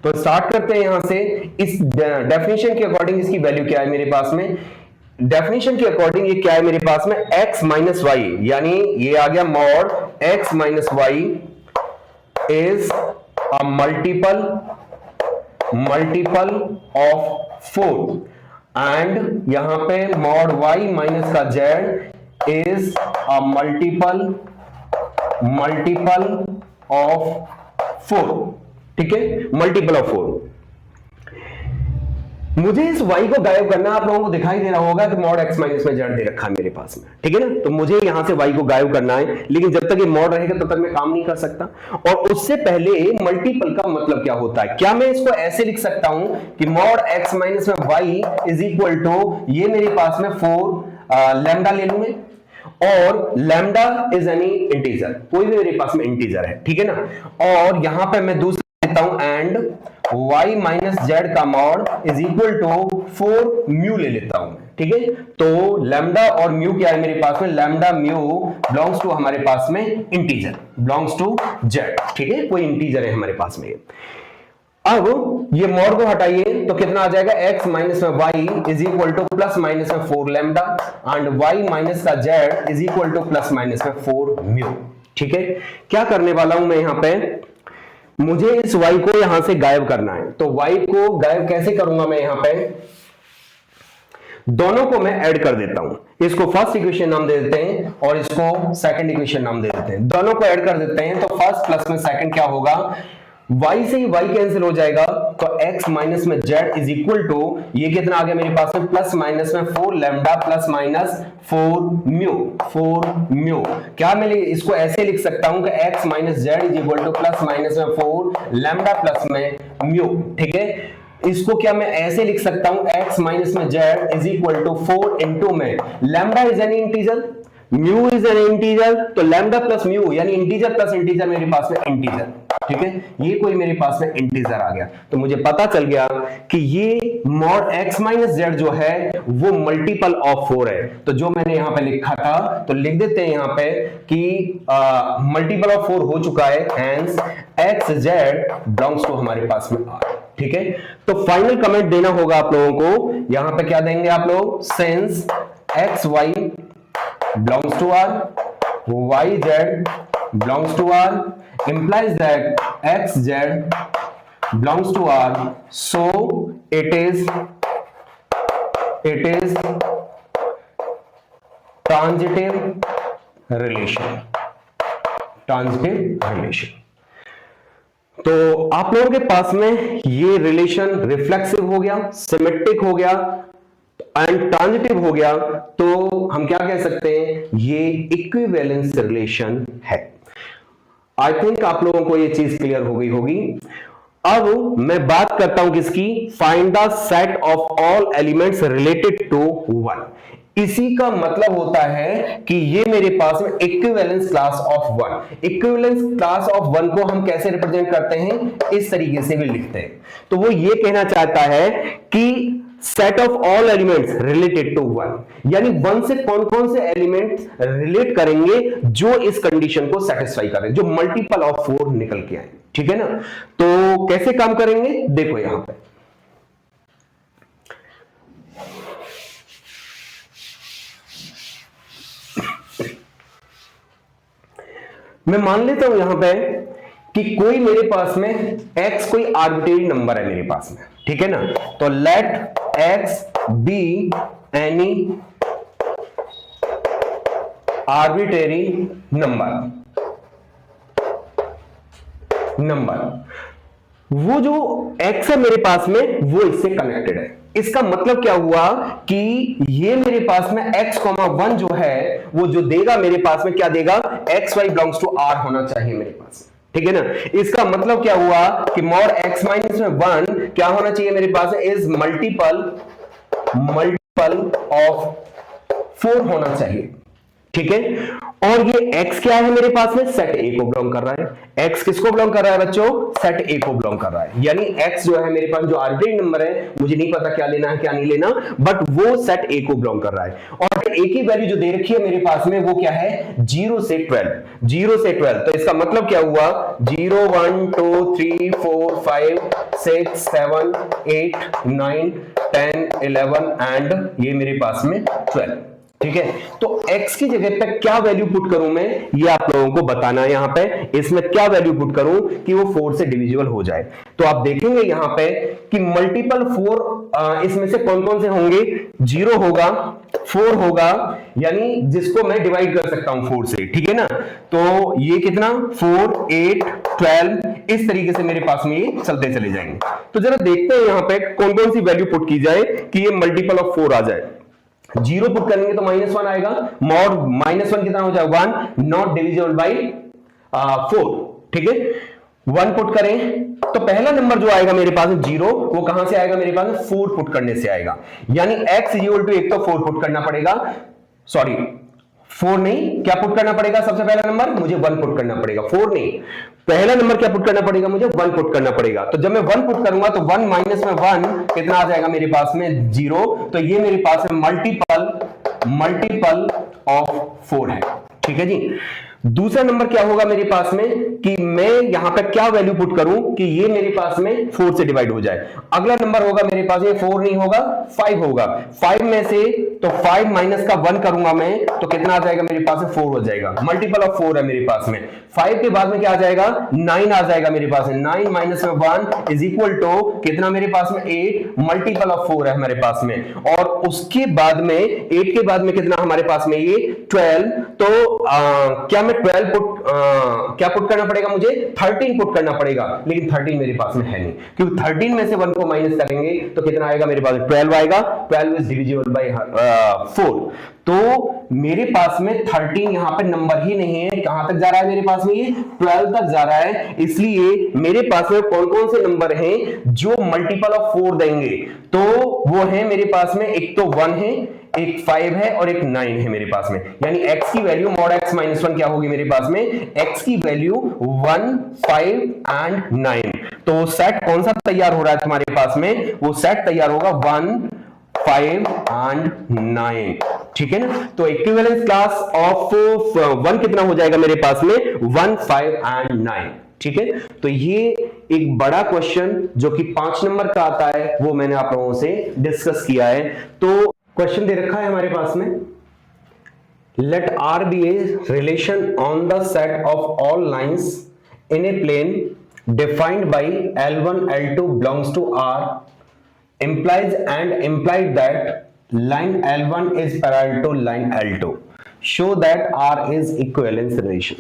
तो स्टार्ट करते हैं यहां से। इस डेफिनेशन के अकॉर्डिंग इसकी वैल्यू क्या है मेरे पास में, डेफिनेशन के अकॉर्डिंग ये क्या है मेरे पास में, x माइनस वाई, यानी ये आ गया mod x minus y is a multiple of 4 and यहां पे मॉड y माइनस का z is a multiple of 4, ठीक है, मल्टीपल ऑफ 4। मुझे इस y को गायब करना, आप लोगों को दिखाई दे रहा होगा कि मॉड x माइनस में z दे रखा है मेरे पास में, ठीक है ना। तो मुझे यहां से y को गायब करना है, लेकिन जब तक ये मॉड रहेगा तब तक मैं काम नहीं कर सकता। और उससे पहले मल्टीपल का मतलब क्या होता है, क्या मैं इसको ऐसे लिख सकता हूं कि मॉड x माइनस में y इज इक्वल टू, ये मेरे पास में 4 लैम्डा ले लूं मैं, और लैम्डा इज एनी इंटीजर, कोई भी मेरे पास में इंटीजर है, ठीक है ना। और यहां पे मैं दूसरा लेता हूं एंड y माइनस z का मॉड इज इक्वल टू 4 म्यू ले लेता हूं, ठीक है। तो लैम्डा और म्यू क्या है मेरे पास में, लैम्डा म्यू बिलोंग्स टू हमारे पास में इंटीजर, बिलोंग्स टू z, ठीक है, कोई इंटीजर है हमारे पास में। अब ये मॉड को हटाइए तो कितना आ जाएगा, x माइनस में y is equal two plus minus में 4 लैम्डा एंड y माइनस का z is equal two plus minus में 4 म्यू, ठीक है। क्या करने वाला हूं मैं यहां पे, मुझे इस y को यहां से गायब करना है। तो y को गायब कैसे करूंगा मैं, यहां पे दोनों को मैं ऐड कर देता हूं। इसको फर्स्ट इक्वेशन नाम दे देते हैं और इसको सेकंड इक्वेशन नाम दे देते हैं। दोनों को ऐड कर देते हैं तो फर्स्ट प्लस में सेकंड क्या होगा, y से ही y कैंसिल हो जाएगा, तो x माइनस में z इज इक्वल टू, ये कितना आ गया मेरे पास में, प्लस माइनस में 4 लैम्डा प्लस माइनस 4 म्यू। क्या मैं इसको ऐसे लिख सकता हूं कि x minus z is equal two plus minus में 4 लैम्डा प्लस में म्यू, ठीक है। इसको क्या मैं ऐसे लिख सकता हूं, x माइनस में z is equal to 4 into में lambda is an integer, mu is an integer, तो लैम्डा प्लस म्यू यानी इंटीजर प्लस इंटीजर मेरे पास में इंटीजर, ठीक है। ये कोई मेरे पास में इंटीजर आ गया, तो मुझे पता चल गया कि ये मॉड x माइनस z जो है वो मल्टीपल ऑफ 4 है। तो जो मैंने यहां पे लिखा था तो लिख देते हैं यहां पे कि मल्टीपल ऑफ 4 हो चुका है, hence x z belongs to हमारे पास में r, ठीक है। तो फाइनल कमेंट देना होगा आप लोगों को, यहां पे क्या देंगे आप लोग, since x y belongs to r, y z belongs to R implies that xz belongs to R, so it is transitive relation. तो आप लोगों के पास में ये रिलेशन रिफ्लेक्सिव हो गया, सिमेट्रिक हो गया एंड ट्रांजिटिव हो गया, तो हम क्या कह सकते हैं, ये इक्विवेलेंस रिलेशन है। आई थिंक आप लोगों को ये चीज क्लियर हो गई होगी। अब मैं बात करता हूं किसकी, find the set of all elements related to one. इसी का मतलब होता है कि ये मेरे पास में equivalence class of one. Equivalence class of one को हम कैसे रिप्रेजेंट करते हैं, इस तरीके से भी लिखते हैं। तो वो ये कहना चाहता है कि set of all elements related to one, यानी वन से कौन कौन से एलिमेंट्स रिलेट करेंगे जो इस कंडीशन को सेटिस्फाई करें, जो मल्टीपल ऑफ 4 निकल के आए। ठीक है ना। तो कैसे काम करेंगे, देखो यहां पे मैं मान लेता हूं यहां पे कि कोई मेरे पास में x कोई आर्बिट्रेरी नंबर है मेरे पास में। ठीक है ना। तो let x be any arbitrary number वो जो x है मेरे पास में वो इससे कनेक्टेड है। इसका मतलब क्या हुआ कि ये मेरे पास में x, 1 जो है वो जो देगा मेरे पास में क्या देगा, x y belongs to R होना चाहिए मेरे पास। ठीक है ना। इसका मतलब क्या हुआ कि मॉड x माइनस में 1 क्या होना चाहिए मेरे पास, इज मल्टीपल ऑफ 4 होना चाहिए। ठीक है। और ये x क्या है मेरे पास में, सेट A को बिलोंग कर रहा है। x किसको बिलोंग कर रहा है बच्चों, सेट A को बिलोंग कर रहा है। यानी x जो है मेरे पास जो आर्बिट्रेरी नंबर है, मुझे नहीं पता क्या लेना है क्या नहीं लेना, बट वो सेट A को बिलोंग कर रहा है। और A की वैल्यू जो दे रखी है मेरे पास में वो क्या है, 0 से 12। तो इसका मतलब क्या हुआ, 0 1 2 3 4 5 6 7 8 9 10 11 एंड ये मेरे पास में 12। ठीक है। तो x की जगह पे क्या वैल्यू पुट करूं मैं, ये आप लोगों को बताना है। यहां पे इसमें क्या वैल्यू पुट करूं कि वो 4 से डिविजिबल हो जाए। तो आप देखेंगे यहां पे कि मल्टीपल 4 इसमें से कौन कौन से होंगे, 0 होगा, 4 होगा, यानी जिसको मैं डिवाइड कर सकता हूं 4 से। ठीक है ना। तो ये कितना, 4 8 12, इस तरीके से मेरे पास में ये चलते चले जाएंगे। तो जरा देखते हैं यहां पे कौन कौन सी वैल्यू पुट की जाए कि ये मल्टीपल ऑफ 4 आ जाए। 0 पुट करेंगे तो -1 आएगा, मॉड -1 कितना हो जाएगा, 1, नॉट डिविजिबल बाई 4। ठीक है। 1 पुट करें तो पहला नंबर जो आएगा मेरे पास 0, वो कहां से आएगा मेरे पास, 4 पुट करने से आएगा। यानी x इक्वल टू एक तो 4 पुट करना पड़ेगा, सॉरी 4 नहीं, क्या पुट करना पड़ेगा, सबसे पहला नंबर मुझे 1 पुट करना पड़ेगा, 4 नहीं, पहला नंबर क्या पुट करना पड़ेगा, मुझे 1 पुट करना पड़ेगा। तो जब मैं 1 पुट करूंगा तो 1 माइनस में 1 कितना आ जाएगा मेरे पास में, 0। तो ये मेरे पास में मल्टीपल ऑफ 4 है। ठीक है जी। दूसरा नंबर क्या होगा मेरे पास में कि मैं यहां पे क्या वैल्यू पुट करूं कि ये मेरे पास में 4 से डिवाइड हो जाए। अगला नंबर होगा मेरे पास में 4 नहीं होगा, 5 होगा। 5 में से तो 5 माइनस का 1 करूंगा मैं तो कितना आ जाएगा मेरे पास में, 4 हो जाएगा। मल्टीपल ऑफ 4 है मेरे पास में। 5 के बाद में क्या आ जाएगा, 9 आ जाएगा मेरे पास में। 9 माइनस में 1 इज इक्वल टू कितना मेरे पास में, 8। मल्टीपल ऑफ 4 है हमारे पास में। और उसके बाद में 8 के बाद में कितना हमारे पास में, ये 12। तो क्या मैं 12 पुट क्या पुट करना पड़ेगा मुझे, 13 पुट करना पड़ेगा, लेकिन 13 मेरे पास में है नहीं, क्योंकि 13 में से 1 को माइनस करेंगे तो कितना आएगा मेरे पास, 12 आएगा। 12 इज डिविजिबल बाय 4। तो मेरे पास में 13 यहां पे नंबर ही नहीं है। कहां तक जा रहा है मेरे पास में, ये 12 तक जा रहा है। इसलिए मेरे पास में कौन कौन से नंबर हैं जो मल्टीपल ऑफ 4 देंगे, तो वो है मेरे पास में एक तो 1 है, एक 5 है और एक 9 है मेरे पास में। यानी x की वैल्यू मॉड x माइनस 1 क्या होगी मेरे पास में, x की वैल्यू 1 5 एंड 9। तो सेट कौन सा तैयार हो रहा है तुम्हारे पास में, वो सेट तैयार होगा 1 5 एंड 9। ठीक है ना। तो इक्विवेलेंस क्लास ऑफ 1 कितना हो जाएगा मेरे पास में, 1 5 एंड 9। ठीक है। तो ये एक बड़ा क्वेश्चन जो कि 5 नंबर का आता है वो मैंने आप लोगों से डिस्कस किया है। तो क्वेश्चन दे रखा है हमारे पास में, let R be a relation on the set of all lines in a plane defined by L1 L2 belongs to R implied that line L1 is parallel to line L2 show that R is equivalence relation।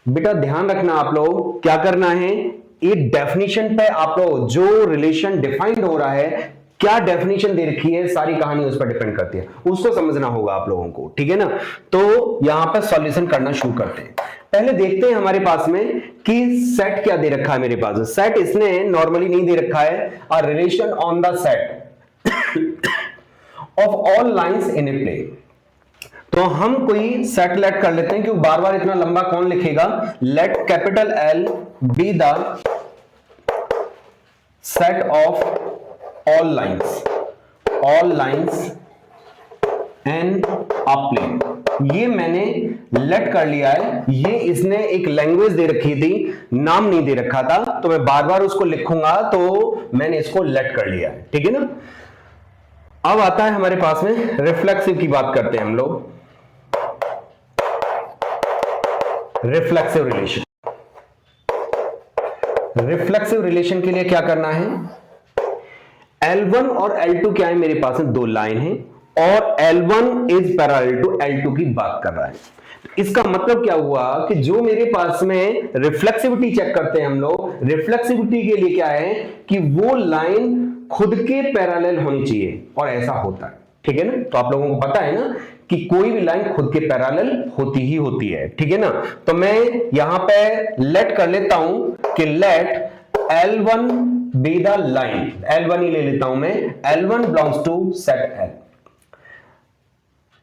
बेटा ध्यान रखना आप लोग क्या करना है, ये definition पे आप लोग जो रिलेशन डिफाइंड हो रहा है, क्या डेफिनेशन दे रखी है, सारी कहानी उस पर डिपेंड करती है, उसको समझना होगा आप लोगों को, ठीक है ना। तो यहां पर सॉल्यूशन करना शुरू करते हैं। पहले देखते हैं हमारे पास में कि सेट क्या दे रखा है। मेरे पास सेट इसने नॉर्मली नहीं दे रखा है, a relation on the set of all lines in a plane. तो हम कोई सेट लेट कर लेते हैं, क्योंकि बार बार इतना लंबा कौन लिखेगा। Let capital L be the set of all lines in a plane. ये मैंने लेट कर लिया है, ये इसने एक लैंग्वेज दे रखी थी, नाम नहीं दे रखा था, तो मैं बार बार उसको लिखूंगा, तो मैंने इसको लेट कर लिया है, ठीक है ना। अब आता है हमारे पास में रिफ्लेक्सिव की बात करते हैं हम लोग। रिफ्लेक्सिव रिलेशन के लिए क्या करना है, L1 और L2 क्या है, मेरे पास में दो लाइन है और L1 is parallel to L2 की बात कर रहा है। इसका मतलब क्या हुआ कि जो मेरे पास में रिफ्लेक्सिविटी चेक करते हैं हम लोग, रिफ्लेक्सिविटी के लिए क्या है कि वो लाइन खुद के पैरेलल होनी चाहिए, और ऐसा होता है, ठीक है ना। तो आप लोगों को पता है ना कि कोई भी लाइन खुद के पैरेलल होती ही होती है, ठीक है ना। तो मैं यहां पे लेट कर लेता हूं कि let L1 be the line, L1 ही ले लेता हूं मैं, L1 belongs to set L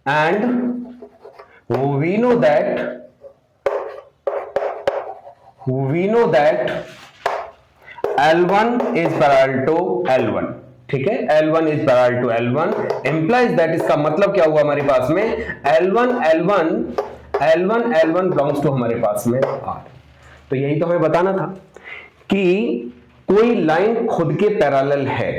and we know that L1 is parallel to L1, ठीक है। L1 is parallel to L1 implies that, इसका मतलब क्या हुआ हमारे पास में L1 belongs to हमारे पास में R। तो यही तो हमें बताना था कि कोई लाइन खुद के पैरेलल है,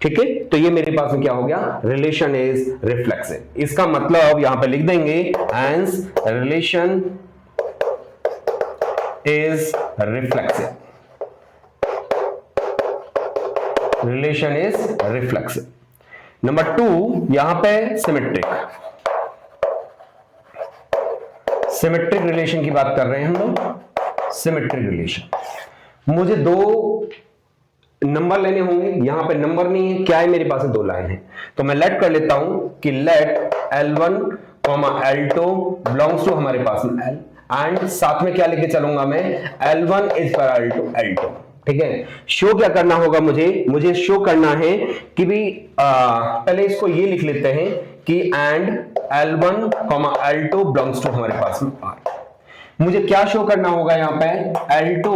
ठीक है। तो ये मेरे पास में क्या हो गया, रिलेशन इज रिफ्लेक्सिव। इसका मतलब यहां पे लिख देंगे hence relation is reflexive, relation is reflexive. Number 2 यहां पे सिमेट्रिक रिलेशन की बात कर रहे हैं हम लोग। सिमेट्रिक रिलेशन, मुझे दो नंबर लेने होंगे, यहां पे नंबर नहीं है, क्या है मेरे पास दो लाइन है, तो मैं लेट कर लेता हूं कि let L1, L2 belongs to हमारे पास में L, एंड साथ में क्या लेके चलूंगा मैं, L1 is parallel to L2, ठीक है। शो क्या करना होगा मुझे शो करना है कि भी पहले इसको ये लिख लेते हैं कि and L1, L2 belongs to हमारे पास में R। मुझे क्या शो करना होगा यहाँ पे, L2,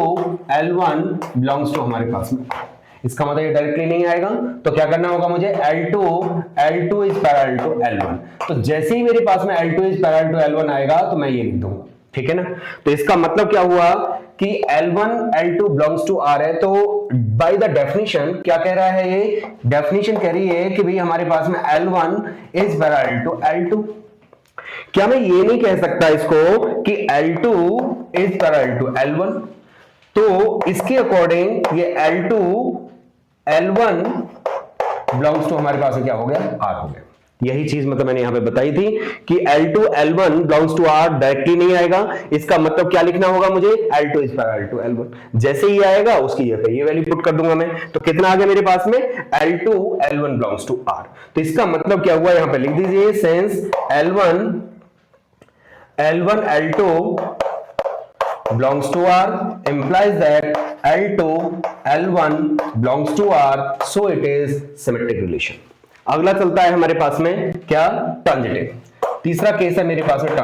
L1 बिलोंग्स टू हमारे पास में। इसका मतलब ये डायरेक्टली नहीं आएगा, तो क्या करना होगा मुझे, L2 is parallel to L1। तो जैसे ही मेरे पास में L2 is parallel to L1 आएगा तो मैं ये लिख दूंगा, ठीक है ना। तो इसका मतलब क्या हुआ कि L1 L2 belongs to R है, तो बाय द डेफिनेशन क्या कह रहा है, ये डेफिनेशन कह रही है कि भाई हमारे पास में L1 is parallel to L2। क्या मैं ये नहीं कह सकता इसको कि L2 is parallel to L1, तो इसके अकॉर्डिंग ये L2 L1 बिलोंग्स टू हमारे पास क्या हो गया, R हो गया। यही चीज मतलब मैंने यहां पे बताई थी कि L2 L1 belongs to R directly नहीं आएगा, इसका मतलब क्या लिखना होगा मुझे, L2 is parallel to L1। जैसे ही आएगा उसकी जगह ये वैल्यू पुट कर दूंगा मैं, तो कितना आ गया मेरे पास में, L2 L1 belongs to R। तो इसका मतलब क्या हुआ, यहां पे लिख दीजिए, since L1 L2 belongs to R implies that L2 L1 belongs to R, so it is symmetric relation। अगला चलता है हमारे पास में क्या, ट्रांजिटिव। तीसरा केस है मेरे पास में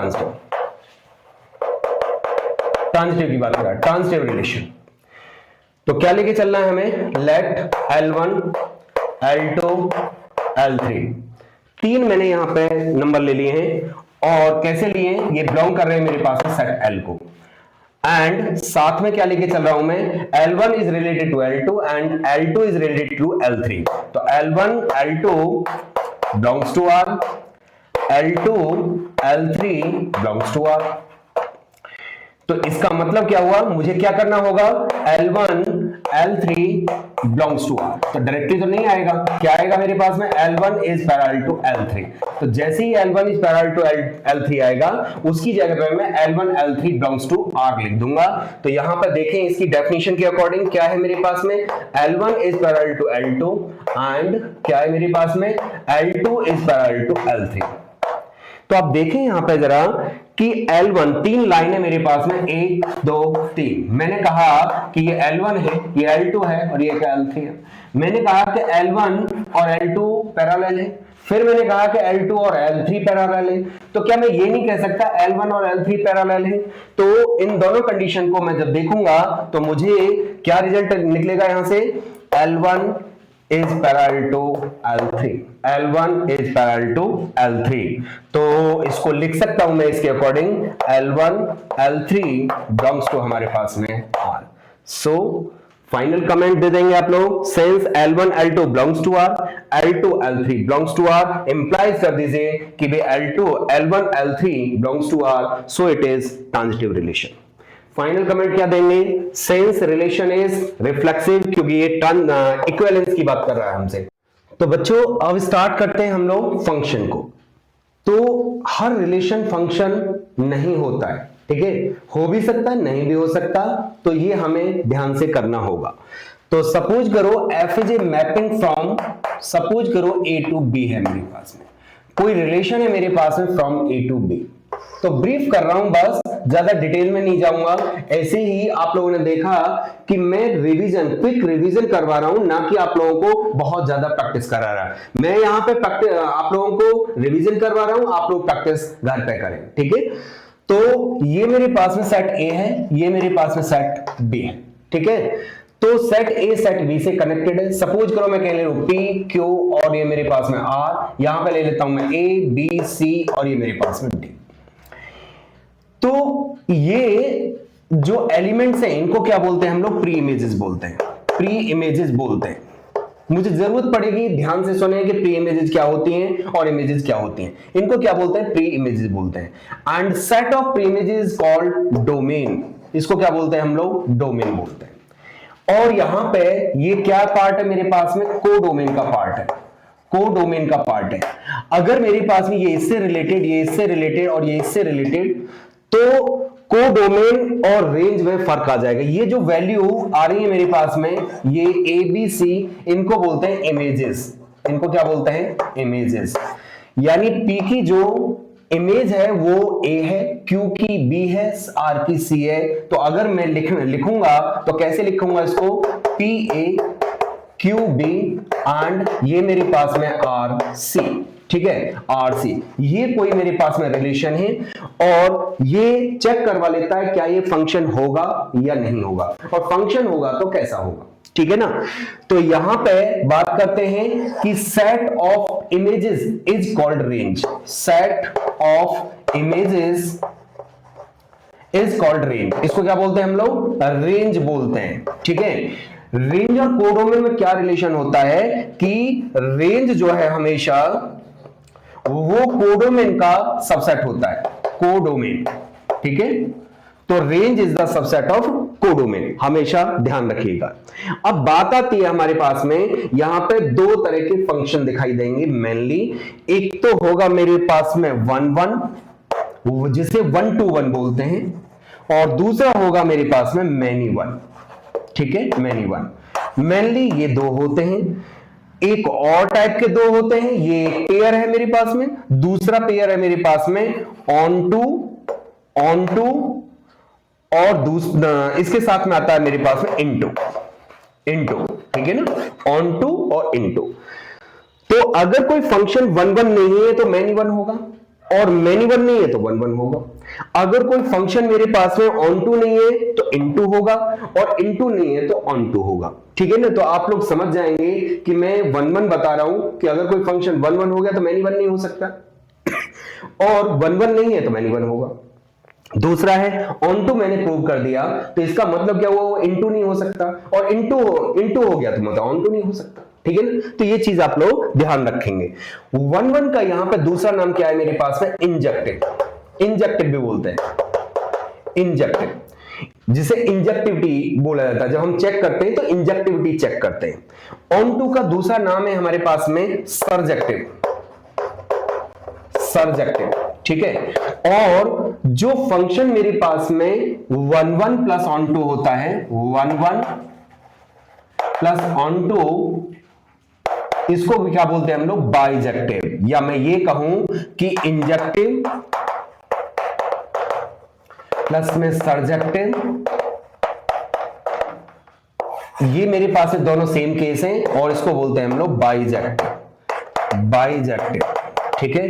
ट्रांजिटिव की बात करें, ट्रांजिटिव रिलेशन। तो क्या लेके चलना है हमें, लेट L1 L2 L3, तीन मैंने यहां पे नंबर ले लिए हैं, और कैसे लिए, ये बिलोंग कर रहे हैं मेरे पास में सेट L को, एंड साथ में क्या लेके चल रहा हूं मैं, L1 is related to L2 and L2 is related to L3। तो L1 L2 belongs to R L2 L3 belongs to R। तो इसका मतलब क्या हुआ, मुझे क्या करना होगा, L1 L3 belongs to R। तो डायरेक्टली तो नहीं आएगा, क्या आएगा मेरे पास में, L1 is parallel to L3। तो जैसे ही L1 is parallel to L3 आएगा, उसकी जगह पे मैं L1 L3 belongs to R लिख दूंगा। तो यहां पर देखें इसकी डेफिनेशन के अकॉर्डिंग क्या है मेरे पास में, L1 is parallel to L2 and क्या है मेरे पास में, L2 is parallel to L3। तो आप देखें यहां पे जरा कि L1 तीन लाइन है मेरे पास में, 1 2 3। मैंने कहा कि ये L1 है, ये L2 है और ये क्या L3 है। मैंने कहा कि L1 और L2 पैरेलल है, फिर मैंने कहा कि L2 और L3 पैरेलल है। तो क्या मैं ये नहीं कह सकता L1 और L3 पैरेलल है? तो इन दोनों कंडीशन को मैं जब देखूंगा तो मुझे क्या रिजल्ट निकलेगा यहां से, L1 is parallel to L3, L1 is parallel to L3। तो इसको लिख सकता हूं मैं इसके according, L1 L3 belongs to हमारे पास में R। सो फाइनल कमेंट दे देंगे आप लोग, since L1 L2 belongs to R, L2 L3 belongs to R, implies कर दीजिए कि भाई L1 L3 belongs to R, so it is transitive relation। Final comment क्या देंगे, सेंस रिलेशन इज रिफ्लेक्सिव, क्योंकि ये टर्न इक्विवेलेंस की बात कर रहा है हमसे। तो बच्चों अब स्टार्ट करते हैं हम लोग फंक्शन को। तो हर रिलेशन फंक्शन नहीं होता है, ठीक है, हो भी सकता है नहीं भी हो सकता, तो ये हमें ध्यान से करना होगा। तो सपोज करो f is a mapping from, suppose करो a टू b है मेरे पास में, कोई रिलेशन है मेरे पास में फ्रॉम a टू b। तो ब्रीफ कर रहा हूं बस, ज्यादा डिटेल में नहीं जाऊंगा। ऐसे ही आप लोगों ने देखा कि मैं रिवीजन, क्विक रिवीजन करवा रहा हूं, ना कि आप लोगों को बहुत ज्यादा प्रैक्टिस करा रहा है। मैं यहां पे आप लोगों को रिवीजन करवा रहा हूं, आप लोग प्रैक्टिस घर पे करें, ठीक है। तो ये मेरे पास में सेट ए है, ये मेरे पास में सेट बी है, ठीक है। तो सेट ए सेट बी से कनेक्टेड है। सपोज करो मैं कह ले रहा हूं पी क्यू और ये मेरे पास में आर, यहां पे ले लेता हूं मैं ए बी सी और ये मेरे पास में डी। तो ये जो एलिमेंट्स हैं इनको क्या बोलते हैं हम लोग, प्री इमेजेस बोलते हैं, प्री इमेजेस बोलते हैं। मुझे जरूरत पड़ेगी, ध्यान से सुने कि प्री इमेजेस क्या होती हैं और इमेजेस क्या होती हैं। इनको क्या बोलते हैं, प्री इमेजेस बोलते हैं। And set of pre images called domain, इसको क्या बोलते हैं हम लोग, डोमेन बोलते हैं। और यहां पे ये क्या पार्ट है मेरे पास में, कोडोमेन का पार्ट है, कोडोमेन का पार्ट है। अगर मेरे पास में ये इससे रिलेटेड, ये इससे रिलेटेड और ये इससे रिलेटेड, तो कोडोमेन और रेंज में फर्क आ जाएगा। ये जो वैल्यू आ रही है मेरे पास में, ये ए बी सी, इनको बोलते हैं इमेजेस, इनको क्या बोलते हैं, इमेजेस। यानी पी की जो इमेज है वो ए है, क्यू की बी है, आर की सी है। तो अगर मैं लिखूंगा तो कैसे लिखूंगा इसको, p a q b and ये मेरे पास में आर सी, ठीक है, आर सी। ये कोई मेरे पास में रिलेशन है और ये चेक करवा लेता है क्या ये फंक्शन होगा या नहीं होगा, और फंक्शन होगा तो कैसा होगा, ठीक है ना। तो यहां पे बात करते हैं कि set of images is called range, set of images is called range. इसको क्या बोलते हैं हम लोग, रेंज बोलते हैं, ठीक है। रेंज और कोडोमेन में क्या रिलेशन होता है कि रेंज जो है हमेशा वो कोडोमेन का सबसेट होता है, कोडोमेन, ठीक है। तो range is the subset of codomain, हमेशा ध्यान रखिएगा। अब बात आती है हमारे पास में, यहां पे दो तरह के फंक्शन दिखाई देंगे मेनली। एक तो होगा मेरे पास में 1 1, जिसे 1 to 1 बोलते हैं, और दूसरा होगा मेरे पास में मैनी 1, ठीक है, मैनी 1। मेनली ये दो होते हैं। एक और टाइप के दो होते हैं, ये एक पेयर है मेरे पास में, दूसरा पेयर है मेरे पास में ऑन टू, और दूसरा इसके साथ में आता है मेरे पास में इनटू, ठीक है ना, ऑन टू और इनटू। तो अगर कोई फंक्शन 1 1 नहीं है तो मैनी 1 होगा, और मैनी 1 नहीं है तो 1 1 होगा। अगर कोई फंक्शन मेरे पास में ऑन टू नहीं है तो इनटू होगा, और इनटू नहीं है तो ऑन टू होगा, ठीक है ना। तो आप लोग समझ जाएंगे कि मैं 1 1 बता रहा हूं कि अगर कोई फंक्शन 1 1 हो गया तो मैनी 1 नहीं हो सकता, और 1 1 नहीं है तो मैनी 1 होगा। दूसरा है ऑन टू, मैंने प्रूव कर दिया, तो इसका मतलब क्या हुआ, वो इनटू नहीं हो सकता, और इनटू हो गया तो मतलब ऑन टू नहीं हो सकता, ठीक है ना। तो ये चीज आप लोग ध्यान रखेंगे। 1-1 का यहां पे दूसरा नाम क्या है मेरे पास में, इंजेक्टिव। इंजेक्टिव भी बोलते हैं, इंजेक्टिव, जिसे इंजेक्टिविटी बोला जाता है। जब हम चेक करते हैं तो इंजेक्टिविटी चेक करते हैं। ऑन टू का दूसरा नाम है हमारे पास में सर्जेक्टिव, सर्जेक्टिव, ठीक है। और जो फंक्शन मेरे पास में 1-1 प्लस ऑन टू होता है, 1-1 प्लस ऑन टू, इसको भी क्या बोलते हैं हम लोग, बाइजेक्टिव, या मैं ये कहूं कि इंजेक्टिव प्लस में सर्जेक्टिव, ये मेरे पास है दोनों सेम केस हैं और इसको बोलते हैं हम लोग बाइजेक्टिव, बाइजेक्टिव, ठीक है।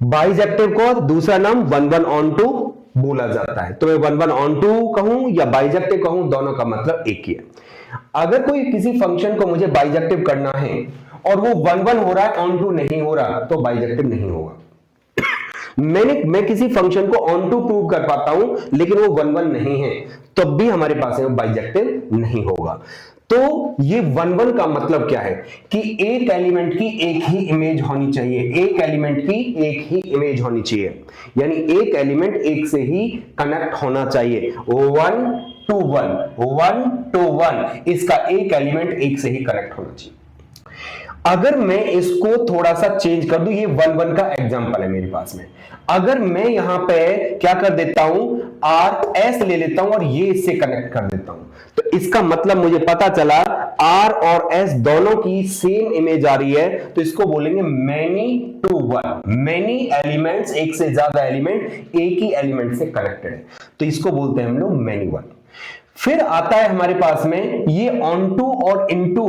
बाइजेक्टिव को दूसरा नाम 1-1 ऑन टू बोला जाता है। तो मैं 1-1 ऑन टू कहूं या बाइजेक्टिव कहूं, दोनों का मतलब एक ही है। अगर कोई किसी फंक्शन को मुझे बाइजेक्टिव करना है और वो 1-1 हो रहा है, ऑन टू नहीं हो रहा, तो बाइजेक्टिव नहीं होगा। मैं किसी फंक्शन को ऑन टू प्रूव कर पाता हूं लेकिन वो 1-1 नहीं है, तब भी हमारे पास है बाइजेक्टिव नहीं होगा। तो ये 1-1 का मतलब क्या है कि एक एलिमेंट की एक ही इमेज होनी चाहिए, एक एलिमेंट की एक ही इमेज होनी चाहिए, यानी एक एलिमेंट एक से ही कनेक्ट होना चाहिए। 1-1, 1-1, इसका एक एलिमेंट एक से ही कनेक्ट होना चाहिए। अगर मैं इसको थोड़ा सा चेंज कर दूं, ये 1-1 का एग्जांपल है मेरे पास में, अगर मैं यहां पे क्या कर देता हूं, आर एस ले लेता हूं और ये इससे कनेक्ट कर देता हूं, तो इसका मतलब मुझे पता चला आर और एस दोनों की सेम इमेज आ रही है, तो इसको बोलेंगे many to one. Many elements, एक से ज्यादा एलिमेंट एक ही एलिमेंट से कनेक्टेड है, तो इसको बोलते हैं हम लोग मैनी वन। फिर आता है हमारे पास में ये ऑन टू और इनटू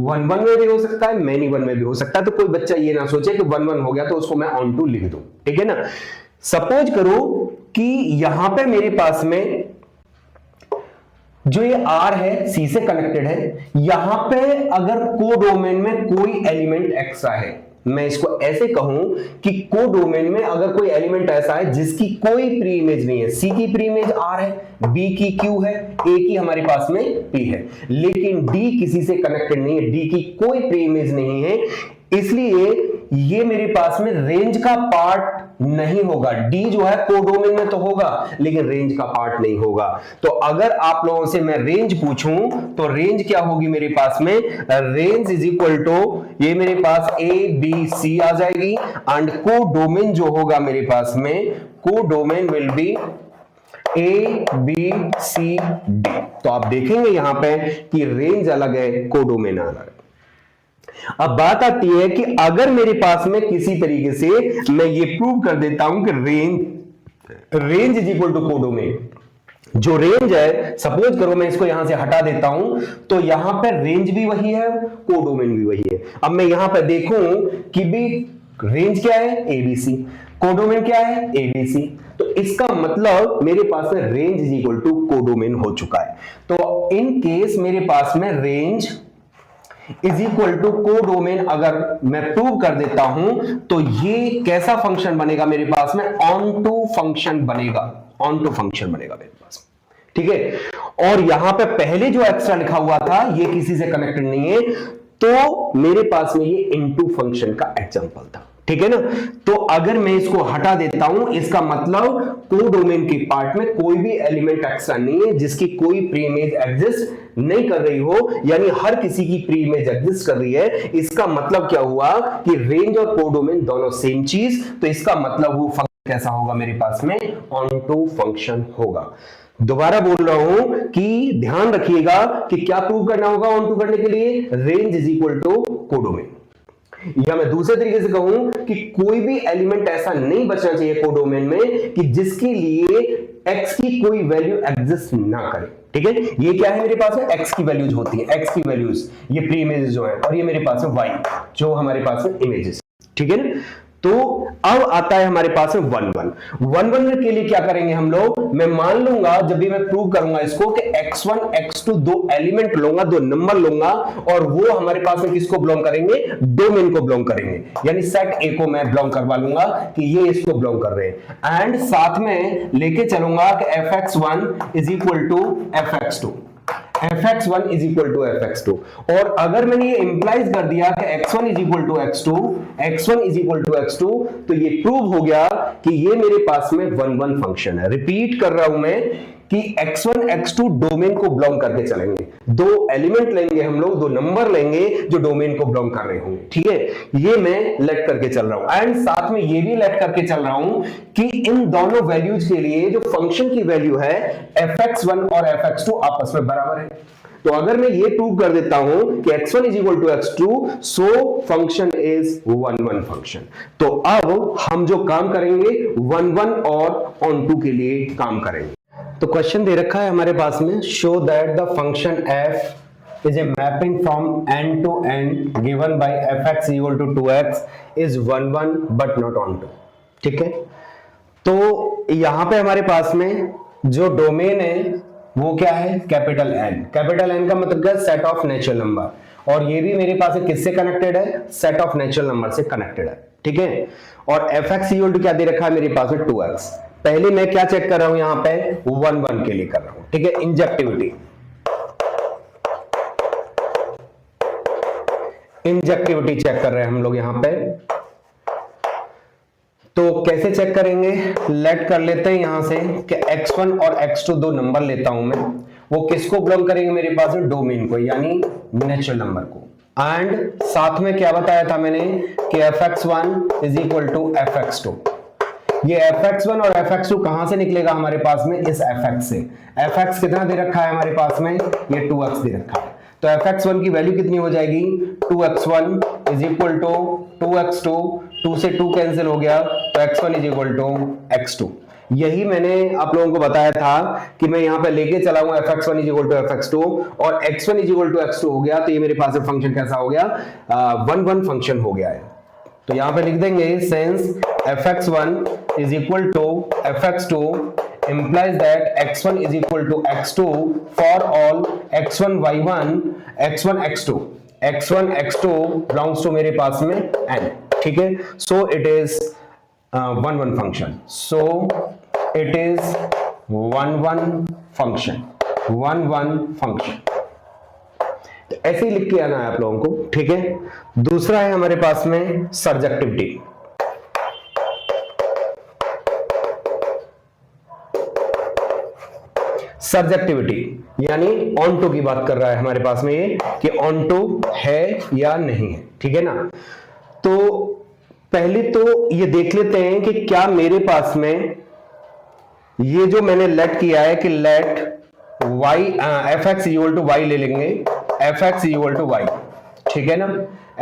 1-1 में भी हो सकता है, मैनी वन में भी हो सकता है। तो कोई बच्चा ये ना सोचे कि 1-1 हो गया तो उसको मैं ऑन टू लिख दूं, ठीक है ना। सपोज करो कि यहां पे मेरे पास में जो ये R है C से कनेक्टेड है, यहां पे अगर कोडोमेन में कोई एलिमेंट एक्स्ट्रा है, मैं इसको ऐसे कहूं कि कोडोमेन में अगर कोई एलिमेंट ऐसा है जिसकी कोई प्री इमेज नहीं है, C की प्री इमेज R है, B की Q है, A की हमारे पास में P है, लेकिन D किसी से कनेक्टेड नहीं है, D की कोई प्री इमेज नहीं है, इसलिए ये मेरे पास में रेंज का पार्ट नहीं होगा। D जो है कोडोमेन में तो होगा लेकिन रेंज का पार्ट नहीं होगा। तो अगर आप लोगों से मैं रेंज पूछूं तो रेंज क्या होगी मेरे पास में, रेंज इज इक्वल टू ये मेरे पास A B C आ जाएगी, एंड कोडोमेन जो होगा मेरे पास में, codomain will be A B C D। तो आप देखेंगे यहां पे कि रेंज अलग है, कोडोमेन अलग है। अब बात आती है कि अगर मेरे पास में किसी तरीके से मैं ये प्रूव कर देता हूं कि range is equal to codomain, जो रेंज है, सपोज करो मैं इसको यहां से हटा देता हूं तो यहां पर रेंज भी वही है, कोडोमेन भी वही है। अब मैं यहां पर देखूं कि भी रेंज क्या है, ABC, कोडोमेन क्या है, ABC, तो इसका मतलब मेरे पास में range is equal to codomain हो चुका है। तो इन केस मेरे पास में range is equal to codomain अगर मैं प्रूव कर देता हूं तो ये कैसा फंक्शन बनेगा मेरे पास में, ऑन टू फंक्शन बनेगा, ऑन टू फंक्शन बनेगा मेरे पास, ठीक है। और यहां पे पहले जो एक्स्ट्रा लिखा हुआ था ये किसी से कनेक्टेड नहीं है, तो मेरे पास में ये इनटू फंक्शन का एग्जांपल था, ठीक है ना। तो अगर मैं इसको हटा देता हूं, इसका मतलब कोडोमेन के पार्ट में कोई भी एलिमेंट एक्स्ट्रा नहीं है जिसकी कोई प्री इमेज एग्जिस्ट नहीं कर रही हो, यानी हर किसी की प्री इमेज एग्जिस्ट कर रही है। इसका मतलब क्या हुआ कि रेंज और कोडोमेन दोनों सेम चीज, तो इसका मतलब वो फंक्शन कैसा होगा मेरे पास में, ऑन टू फंक्शन होगा। दोबारा बोल रहा हूं कि ध्यान रखिएगा कि क्या प्रूव करना होगा ऑन टू करने के लिए, range is equal to codomain, या मैं दूसरे तरीके से कहूं कि कोई भी एलिमेंट ऐसा नहीं बचना चाहिए कोडोमेन में कि जिसके लिए x की कोई वैल्यू एग्जिस्ट ना करे, ठीक है। ये क्या है मेरे पास में, x की वैल्यूज होती है, x की वैल्यूज, ये प्री इमेजेस जो है, और ये मेरे पास में y जो हमारे पास में इमेजेस, ठीक है ना। तो अब आता है हमारे पास में 1-1 के लिए क्या करेंगे हम लोग, मैं मान लूंगा जब भी मैं प्रूव करूंगा इसको कि x1 x2 दो एलिमेंट लूंगा, दो नंबर लूंगा, और वो हमारे पास में किसको बिलोंग करेंगे, डोमेन को बिलोंग करेंगे, यानी सेट A को मैं बिलोंग करवा लूंगा कि ये इसको बिलोंग कर रहे हैं, एंड साथ में लेके चलूंगा कि fx1 is equal to fx2, fx1 is equal to fx2। और अगर मैंने ये इंप्लाइज कर दिया कि x1 is equal to x2, x1 is equal to x2, तो ये प्रूव हो गया कि ये मेरे पास में 1 1 फंक्शन है। रिपीट कर रहा हूं मैं कि x1 x2 डोमेन को बिलोंग करके चलेंगे। दो एलिमेंट लेंगे हम लोग, दो नंबर लेंगे जो डोमेन को बिलोंग कर रहे होंगे, ठीक है। ये मैं लेट करके चल रहा हूं एंड साथ में ये भी लेट करके चल रहा हूं कि इन दोनों वैल्यूज के लिए जो फंक्शन की वैल्यू है fx1 और fx2 आपस में बराबर है। तो अगर मैं ये प्रूव कर देता हूं कि x1 is equal to x2, so function is 1 1 function. तो अब हम जो काम करेंगे 1 1 और ऑन टू के लिए काम करेंगे। तो क्वेश्चन दे रखा है हमारे पास में, show that the function f is a mapping from n to n given by fx equal to 2x is 1 1 but not onto। ठीक है, तो यहां पे हमारे पास में जो डोमेन है वो क्या है, कैपिटल N। कैपिटल N का मतलब क्या, सेट ऑफ नेचुरल नंबर। और ये भी मेरे पास किससे कनेक्टेड है, सेट ऑफ नेचुरल नंबर से कनेक्टेड है, ठीक है। और fx equal to क्या दे रखा है मेरे पास में, 2x। पहले मैं क्या चेक कर रहा हूं यहां पे, 1 1 के लिए कर रहा हूं, ठीक है। इंजेक्टिविटी, इंजेक्टिविटी चेक कर रहे हैं हम लोग यहां पे। तो कैसे चेक करेंगे, लेट कर लेते हैं यहां से कि x1 और x2 दो नंबर लेता हूं मैं, वो किसको बिलोंग करेंगे मेरे पास में, डोमेन को, यानी नेचुरल नंबर को। एंड साथ में क्या बताया था मैंने कि fx1 is equal to fx2। ये fx1 और fx2 कहां से निकलेगा हमारे पास में, इस fx से। fx कितना दे रखा है हमारे पास में, ये 2x दे रखा है। तो fx1 की वैल्यू कितनी हो जाएगी, 2x1 is equal to 2x2, 2 से 2 कैंसिल हो गया, तो x1 is equal to x2। यही मैंने आप लोगों को बताया था कि मैं यहां पे लेके चला हूं fx1 is equal to fx2 और x1 is equal to x2 हो गया, तो ये मेरे पास में फंक्शन कैसा हो गया, 1 1 फंक्शन हो गया है। तो यहां पे लिख देंगे since fx1 is equal to fx2 implies that x1 is equal to x2 for all x1 y1 x1 x2 x1 x2 belongs to मेरे पास में n, ठीक है। so it is 1 1 function, so it is 1 1 function, 1 1 function। ऐसे ही लिख के आना है आप लोगों को, ठीक है। दूसरा है हमारे पास में सर्जेक्टिविटी। सर्जेक्टिविटी यानी ऑन टू की बात कर रहा है हमारे पास में ये कि ऑन टू है या नहीं है, ठीक है ना। तो पहले तो ये देख लेते हैं कि क्या मेरे पास में ये जो मैंने लेट किया है कि let y fx equal to y ले लेंगे, fx इक्वल टू y, ठीक है ना।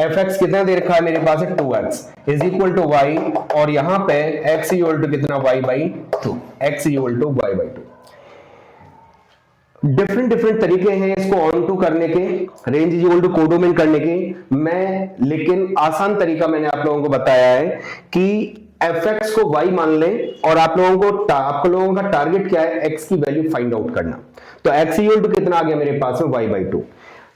fx कितना दे रखा है मेरे पास है, 2x is equal to y, और यहां पे x इक्वल टू कितना, y by 2, x equal to y by 2। Different तरीके हैं इसको ऑन टू करने के, range is equal to codomain करने के। मैं लेकिन आसान तरीका मैंने आप लोगों को बताया है कि fx को y मान लें और आप लोगों का टारगेट क्या है, x की वैल्यू फाइंड आउट करना। तो x इक्वल टू कितना आ गया मेरे पास में, y बाई 2।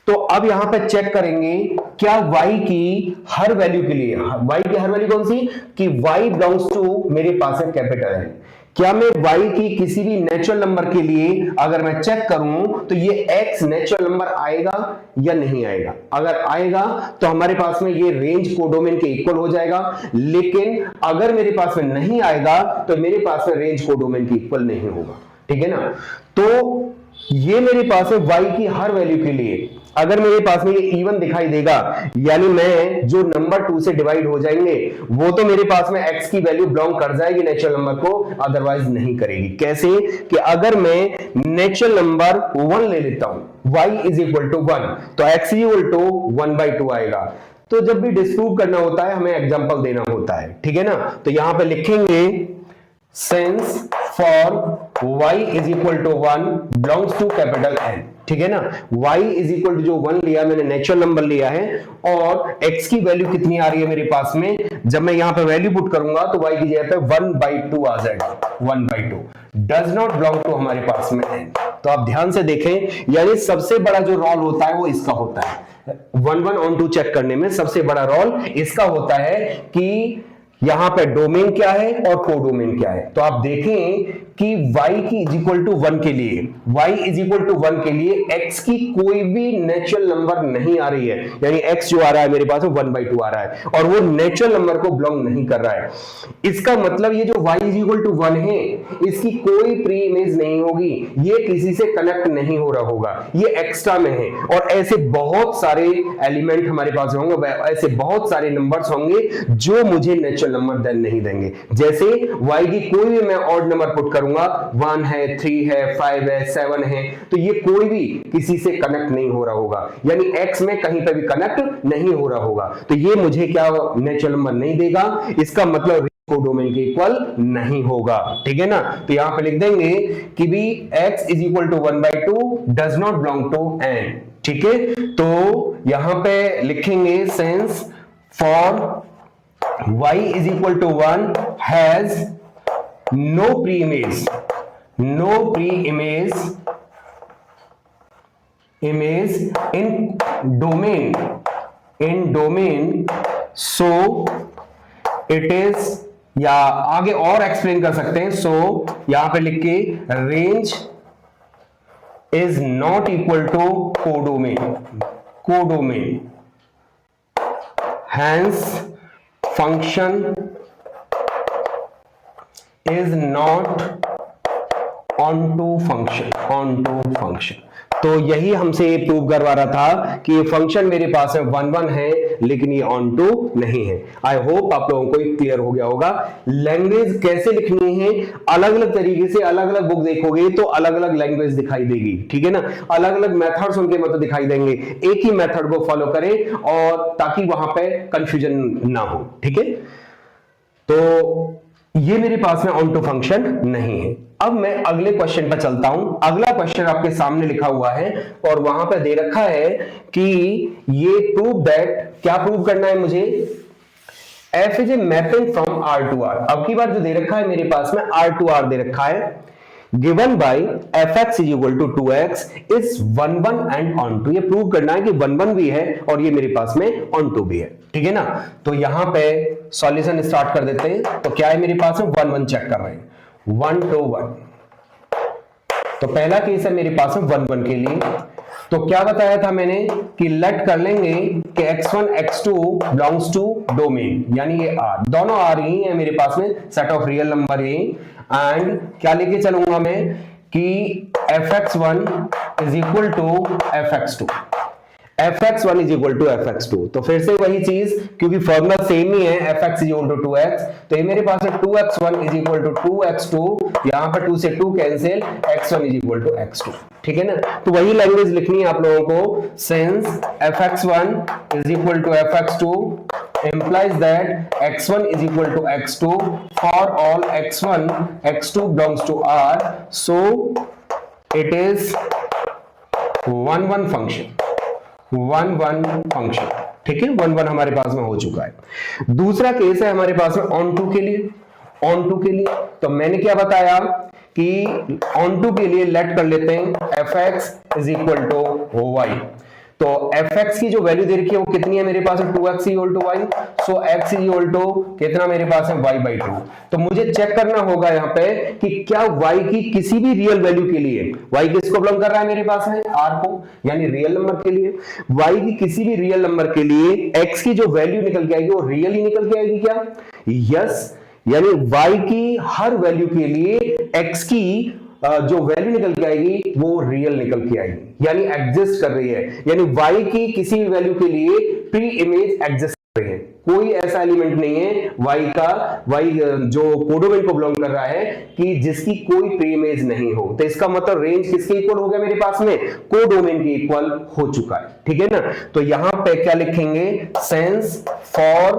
तो अब यहां पे चेक करेंगे क्या y की हर वैल्यू के लिए, y की हर वैल्यू कौन सी, कि y बिलोंग्स टू मेरे पास है कैपिटल है। क्या मैं y की किसी भी नेचुरल नंबर के लिए अगर मैं चेक करूं तो ये x नेचुरल नंबर आएगा या नहीं आएगा। अगर आएगा तो हमारे पास में ये रेंज कोडोमेन के इक्वल हो जाएगा, लेकिन अगर मेरे पास में नहीं आएगा तो मेरे पास में रेंज कोडोमेन के इक्वल नहीं होगा, ठीक है ना। तो ये मेरे पास है y की हर वैल्यू के लिए अगर मेरे पास में ये इवन दिखाई देगा, यानी मैं जो नंबर 2 से डिवाइड हो जाएंगे वो तो मेरे पास में x की वैल्यू बिलोंग कर जाएगी नेचुरल नंबर को, अदरवाइज नहीं करेगी। कैसे कि अगर मैं नेचुरल नंबर 1 ले लेता हूं, y इज इक्वल टू 1, तो x इक्वल टू 1 बाई 2 आएगा। तो जब भी डिस्प्रूव करना होता है हमें एग्जांपल देना होता है, ठीक है ना। तो यहां पे लिखेंगे since for y is equal to 1 belongs to capital N, ठीक है ना। y इज इक्वल टू जो 1 लिया मैंने नेचुरल नंबर लिया है, और x की वैल्यू कितनी आ रही है मेरे पास में, जब मैं यहां पे वैल्यू पुट करूंगा तो y की जगह पे 1 बाई 2 आ जाएगा, 1 by 2 does not belong to हमारे पास में n। तो आप ध्यान से देखें, यानी सबसे बड़ा जो रोल होता है वो इसका होता है, 1 1 ऑन 2 चेक करने में सबसे बड़ा रोल इसका होता है कि यहां पे डोमेन क्या है और कोडोमेन क्या है। तो आप देखें कि y की इज इक्वल टू 1 के लिए, y इज इक्वल टू 1 के लिए x की कोई भी नेचुरल नंबर नहीं आ रही है, यानी x जो आ रहा है मेरे पास 1/2 आ रहा है और वो नेचुरल नंबर को बिलोंग नहीं कर रहा है। इसका मतलब ये जो y इज इक्वल टू 1 है, इसकी कोई प्री इमेज नहीं होगी, ये किसी से कनेक्ट नहीं हो रहा होगा, ये एक्स्ट्रा में है। और ऐसे बहुत सारे एलिमेंट हमारे पास होंगे, ऐसे बहुत सारे नंबर्स होंगे जो मुझे नेचुरल नंबर देन नहीं देंगे। जैसे y की कोई भी मैं ऑड नंबर पुट करूंगा, 1 है, 3 है, 5 है, 7 है, तो ये कोई भी किसी से कनेक्ट नहीं हो रहा होगा, यानी x में कहीं पे भी कनेक्ट नहीं हो रहा होगा, तो ये मुझे क्या नेचुरल नंबर नहीं देगा, इसका मतलब कोडोमेन के इक्वल नहीं होगा। ठीक है ना, तो यहां पे लिख देंगे कि भी x is equal to 1/2 does not belong to n। ठीक है, तो यहां पे लिखेंगे since for y is equal to 1 has no pre image, no pre image in domain, so it is, या आगे और एक्सप्लेन कर सकते हैं, सो यहां पे लिख के range is not equal to codomain, hence function is not onto function. तो यही हमसे ये प्रूव करवा रहा था कि ये फंक्शन मेरे पास में 1 है लेकिन ये ऑन टू नहीं है। आई होप आप लोगों को क्लियर हो गया होगा। लैंग्वेज कैसे लिखनी है, अलग अलग तरीके से, अलग अलग बुक देखोगे तो अलग अलग लैंग्वेज दिखाई देगी। ठीक है ना, अलग अलग मेथड्स उनके मतलब दिखाई देंगे, एक ही मेथड को फॉलो करें और ताकि वहां पे कंफ्यूजन ना हो। ठीक है, तो ये मेरे पास में ऑन टू फंक्शन नहीं है। अब मैं अगले क्वेश्चन पर चलता हूं। अगला क्वेश्चन आपके सामने लिखा हुआ है और वहां पर दे रखा है कि ये प्रूव दैट, क्या प्रूव करना है मुझे, f is a mapping from R to R। अब की बार जो दे रखा है मेरे पास में R to R दे रखा है, given by fx is equal to 2x is 1 1 and on 2। ये प्रूव करना है कि 1 1 भी है और ये मेरे पास में on 2 भी है। ठीक है ना, तो यहां पे सॉल्यूशन स्टार्ट कर देते हैं। तो क्या है मेरे पास में 1 1 चेक कर रहे हैं, 1 2 1। तो पहला केस है मेरे पास में 1 1 के लिए। तो क्या बताया था मैंने कि लेट कर लेंगे कि x1 x2 belongs to domain, यानी ये R, दोनों R ही है मेरे पास में, सेट ऑफ रियल नंबर ही। एंड क्या लेके चलूंगा मैं कि fx1 is equal to fx2, fx1 is equal to fx2। तो फिर से वही चीज, क्योंकि फॉर्मूला सेम ही है, fx is equal to 2x, तो ये मेरे पास है 2x1 is equal to 2x2, यहां पर 2 से 2 cancel, x1 is equal to x2। ठीक है ना, तो वही लैंग्वेज लिखनी है आप लोगों को, since fx1 is equal to fx2 implies that x1 is equal to x2 for all x1 x2 belongs to R, so it is 1 1 function, 1 1 function। ठीक है, 1 1 हमारे पास में हो चुका है। दूसरा केस है हमारे पास में ऑन टू के लिए, ऑन टू के लिए तो मैंने क्या बताया कि ऑन टू के लिए लेट कर लेते हैं fx is equal to y। तो fx की जो वैल्यू दे रखी है वो कितनी है मेरे पास है, 2x equal to y, so x equal to कितना मेरे पास है, y/2। तो मुझे चेक करना होगा यहाँ पे कि क्या y की किसी भी रियल वैल्यू के लिए, y किसको बिलोंग कर रहा है मेरे पास है, r को, यानी रियल नंबर के लिए, y की किसी भी रियल नंबर के लिए x की जो वैल्यू निकल के आएगी वो रियल ही निकल के आएगी क्या, यस, यानी y की हर वैल्यू के लिए x की जो वैल्यू निकल के आएगी वो रियल निकल के आएगी, यानी एग्जिस्ट कर रही है, यानी y की किसी भी वैल्यू के लिए प्री इमेज एग्जिस्ट कर रही है। कोई ऐसा एलिमेंट नहीं है y का, y जो कोडोमेन को बिलोंग कर रहा है कि जिसकी कोई प्री इमेज नहीं हो। तो इसका मतलब रेंज किसके इक्वल हो गया मेरे पास में, कोडोमेन के इक्वल हो चुका है। ठीक है ना, तो यहां पे क्या लिखेंगे, since for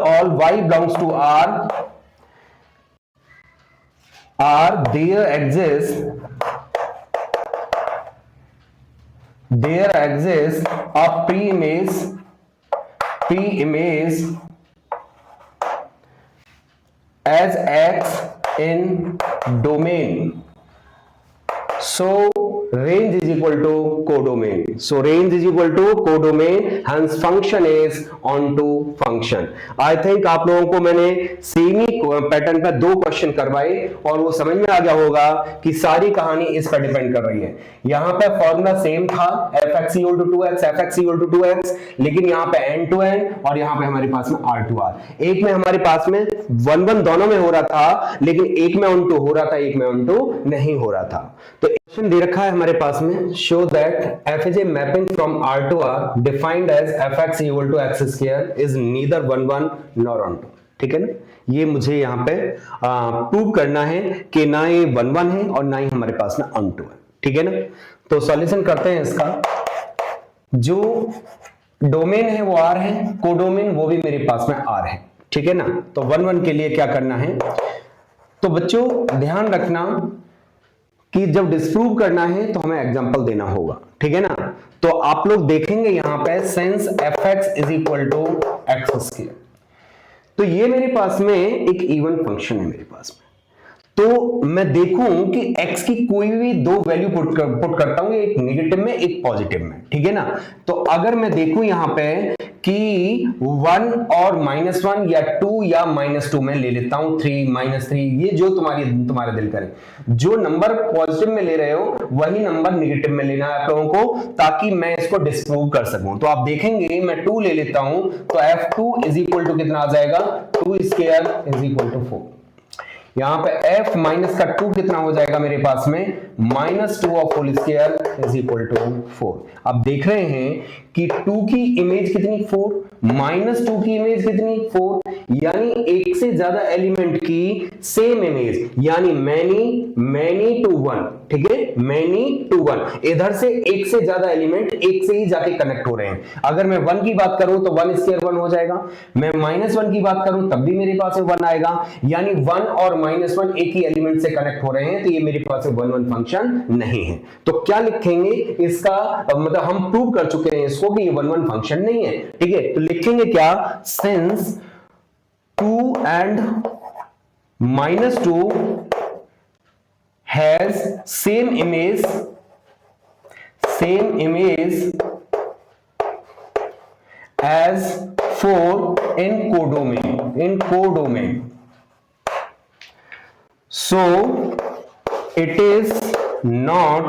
all y belongs to R, there exists a pre-image as x in domain, so range is equal to codomain. So range is equal to codomain, hence function is onto function. I think आप लोगों को मैंने same ही pattern पे 2 question करवाए और वो समझ में आ गया होगा कि सारी कहानी इस पर डिपेंड कर रही है। यहाँ पे फॉर्मूला सेम था fx equal to 2x, fx equal to 2x, लेकिन यहाँ पे n to n और यहाँ पे हमारे पास में r to r। एक में हमारे पास में 1 दोनों में हो रहा था, लेकिन एक में ऑन टू हो रहा था, एक में ऑन टू नहीं हो रहा था। तो क्वेश्चन दे रखा है हमारे पास में, show that f is a mapping from r to r defined as fx equal to x square is neither 1 1 nor on 2। ठीक है ना, ये मुझे यहाँ पे प्रूव करना है कि ना ये 1 1 है और ना ही हमारे पास में ऑन टू है। ठीक है ना, तो सॉल्यूशन करते हैं इसका। जो डोमेन है वो r है, कोडोमेन वो भी मेरे पास में r है। ठीक है ना, तो 1 1 के लिए क्या करना है, तो बच्चों ध्यान रखना कि जब डिस्प्रूव करना है तो हमें एग्जांपल देना होगा। ठीक है ना, तो आप लोग देखेंगे यहां पे since fx is equal to x square, तो ये मेरे पास में एक इवन फंक्शन है मेरे पास में। तो मैं देखूं कि x की कोई भी 2 वैल्यू पुट करता हूं, एक नेगेटिव में एक पॉजिटिव में। ठीक है ना, तो अगर मैं देखूं यहां पे कि 1 और -1 या 2 या -2 में ले लेता हूं, 3 -3, ये जो तुम्हारे दिल करे। जो नंबर पॉजिटिव में ले रहे हो वही नंबर नेगेटिव में लेना है आप लोगों को, ताकि मैं इसको डिस्प्रूव कर सकूं। तो आप देखेंगे मैं 2 ले लेता हूं तो f2 इज इक्वल टू कितना आ जाएगा, 2 स्क्वायर इज इक्वल टू 4। यहां पे f माइनस का 2 कितना हो जाएगा मेरे पास में, -2 of whole square is equal to 4। अब देख रहे हैं कि 2 की इमेज कितनी 4, -2 की इमेज कितनी 4, यानी एक से ज्यादा एलिमेंट की सेम इमेज, यानी मैनी टू 1। ठीक है, मैनी टू 1, इधर से एक से ज्यादा एलिमेंट एक से ही जाके कनेक्ट हो रहे हैं। अगर मैं 1 की बात करूं तो 1 स्क्वायर 1 हो जाएगा, मैं -1 की बात करूं तब भी मेरे पास में 1 आएगा, यानी 1 और -1 एक ही एलिमेंट से कनेक्ट हो रहे हैं, तो ये मेरे पास 1 1 फंक्शन नहीं है। तो क्या लिखेंगे इसका, मतलब हम प्रूव कर चुके हैं इसको कि ये 1 1 फंक्शन नहीं है। ठीक है, तो लिखेंगे क्या, since 2 and -2 has same image as 4 in codomain, so it is not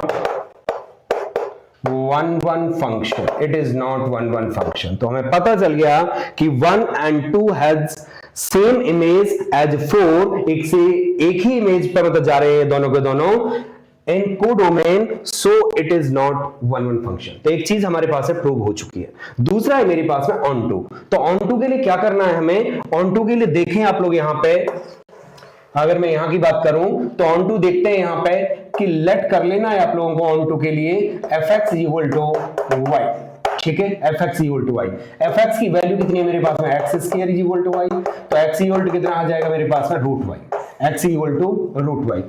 1 1 function, it is not 1 1 function। तो हमें पता चल गया कि 1 and 2 has same image as 4, एक ही इमेज पर मतलब जा रहे हैं दोनों के दोनों in codomain, so it is not 1 1 function. तो एक चीज हमारे पास है प्रूव हो चुकी है। दूसरा है मेरे पास में ऑन टू। तो ऑन टू के लिए क्या करना है हमें, ऑन टू के लिए देखें आप लोग यहां पे, अगर मैं यहां की बात करूं तो ऑन टू देखते हैं यहां पे कि लेट कर लेना है आप लोगों को ऑन टू के लिए fx इक्वल टू y। ठीक है, fx equal to y, fx की वैल्यू कितनी है मेरे पास में, x square equal to y, तो x इक्वल टू कितना आ जाएगा मेरे पास में √y, x equal to √y।